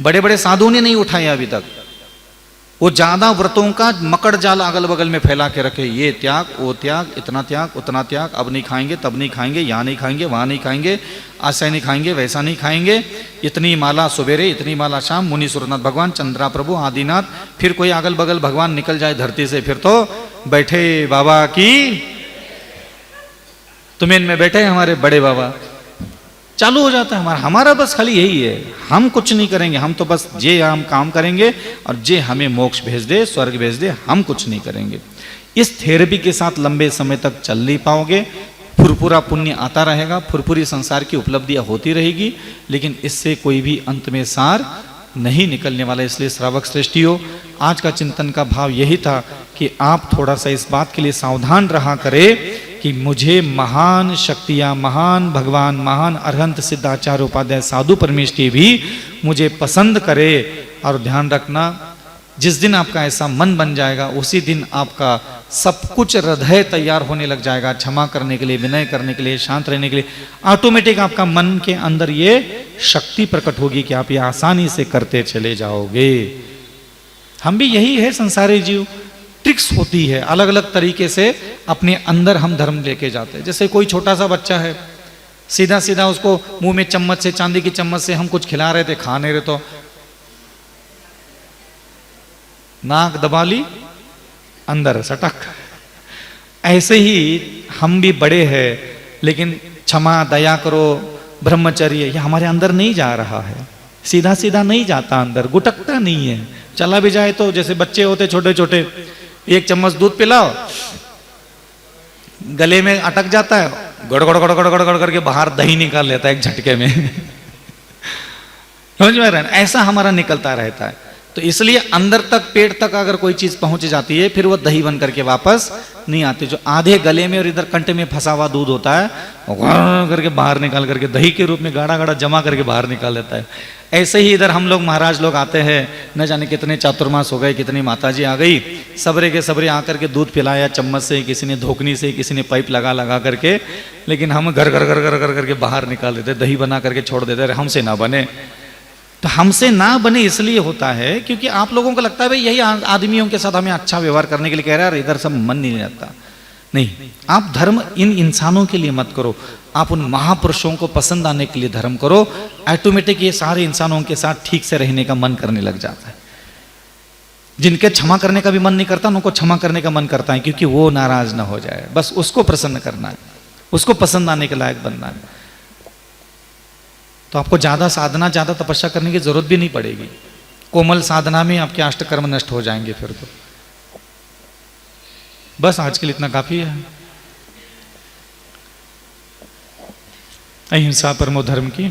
बड़े बड़े साधुओं ने नहीं उठाई अभी तक। वो ज्यादा व्रतों का मकड़ जाल अगल बगल में फैला के रखे, ये त्याग, वो त्याग, इतना त्याग, उतना त्याग, अब नहीं खाएंगे, तब नहीं खाएंगे, यहाँ नहीं खाएंगे, वहां नहीं खाएंगे, ऐसा नहीं खाएंगे, वैसा नहीं खाएंगे, इतनी माला सुबेरे, इतनी माला शाम, मुनि सुरनाथ भगवान, चंद्रा प्रभु, आदिनाथ। फिर कोई अगल बगल भगवान निकल जाए धरती से, फिर तो बैठे बाबा की, तुम्हें इनमें बैठे हमारे बड़े बाबा, चालू हो जाता है हमारा बस खाली यही है, हम कुछ नहीं करेंगे, हम तो बस जे हम काम करेंगे और जे हमें मोक्ष भेज दे, स्वर्ग भेज दे, हम कुछ नहीं करेंगे। इस थेरेपी के साथ लंबे समय तक चल नहीं पाओगे, फुरफुरा पुण्य आता रहेगा, फुरफुरी संसार की उपलब्धियां होती रहेगी, लेकिन इससे कोई भी अंत में सार नहीं निकलने वाला। इसलिए श्रावक श्रेष्ठियों, आज का चिंतन का भाव यही था कि आप थोड़ा सा इस बात के लिए सावधान रहा करें कि मुझे महान शक्तियां, महान भगवान, महान अरहंत सिद्धाचार्य उपाध्याय साधु परमेष्ठी भी मुझे पसंद करे। और ध्यान रखना, जिस दिन आपका ऐसा मन बन जाएगा उसी दिन आपका सब कुछ हृदय तैयार होने लग जाएगा, क्षमा करने के लिए, विनय करने के लिए, शांत रहने के लिए। ऑटोमेटिक आपका मन के अंदर ये शक्ति प्रकट होगी कि आप ये आसानी से करते चले जाओगे। हम भी यही है संसारी जीव, ट्रिक्स होती है, अलग अलग तरीके से अपने अंदर हम धर्म लेके जाते हैं। जैसे कोई छोटा सा बच्चा है, सीधा सीधा उसको मुंह में चम्मच से, चांदी की चम्मच से हम कुछ खिला रहे थे, खा नहीं रहे, तो नाक दबा ली, अंदर सटक। ऐसे ही हम भी बड़े हैं, लेकिन क्षमा, दया करो, ब्रह्मचर्य, ये हमारे अंदर नहीं जा रहा है, सीधा सीधा नहीं जाता अंदर, गुटकता नहीं है। चला भी जाए तो जैसे बच्चे होते छोटे छोटे, 1 चम्मच दूध पिलाओ, गले में अटक जाता है, गड़गड़ गड़गड़ गड़गड़ करके बाहर दही निकाल लेता है एक झटके में। समझ में आ रहा है? ऐसा हमारा निकलता रहता है। तो इसलिए अंदर तक, पेट तक अगर कोई चीज पहुंच जाती है, फिर वो दही बन करके वापस नहीं आती। जो आधे गले में और इधर कंटे में फंसा हुआ दूध होता है, वो करके बाहर निकाल करके दही के रूप में गाढ़ा गाढ़ा जमा करके बाहर निकाल देता है। ऐसे ही इधर हम लोग महाराज लोग आते हैं, न जाने कितने चातुर्मास हो गए, कितनी माताजी आ गई, सबरे के सबरे आकर के दूध पिलाया चम्मच से, किसी ने धोकनी से, किसी ने पाइप लगा लगा करके, लेकिन हम घर घर घर घर घर करके बाहर निकाल देते, दही बना करके छोड़ देते, हमसे ना बने। तो हमसे ना बने इसलिए होता है क्योंकि आप लोगों को लगता है भाई यही आदमियों के साथ हमें अच्छा व्यवहार करने के लिए कह रहा है, इधर सब मन नहीं रहता। नहीं, आप धर्म इन इंसानों के लिए मत करो, आप उन महापुरुषों को पसंद आने के लिए धर्म करो। ऑटोमेटिक ये सारे इंसानों के साथ ठीक से रहने का मन करने लग जाता है। जिनके क्षमा करने का भी मन नहीं करता, उनको क्षमा करने का मन करता है, क्योंकि वो नाराज ना हो जाए, बस उसको प्रसन्न करना है, उसको पसंद आने के लायक बनना है। तो आपको ज्यादा साधना, ज्यादा तपस्या करने की जरूरत भी नहीं पड़ेगी। कोमल साधना में आपके अष्टकर्म नष्ट हो जाएंगे फिर तो। बस आज के लिए इतना काफी है। अहिंसा परमो धर्म की।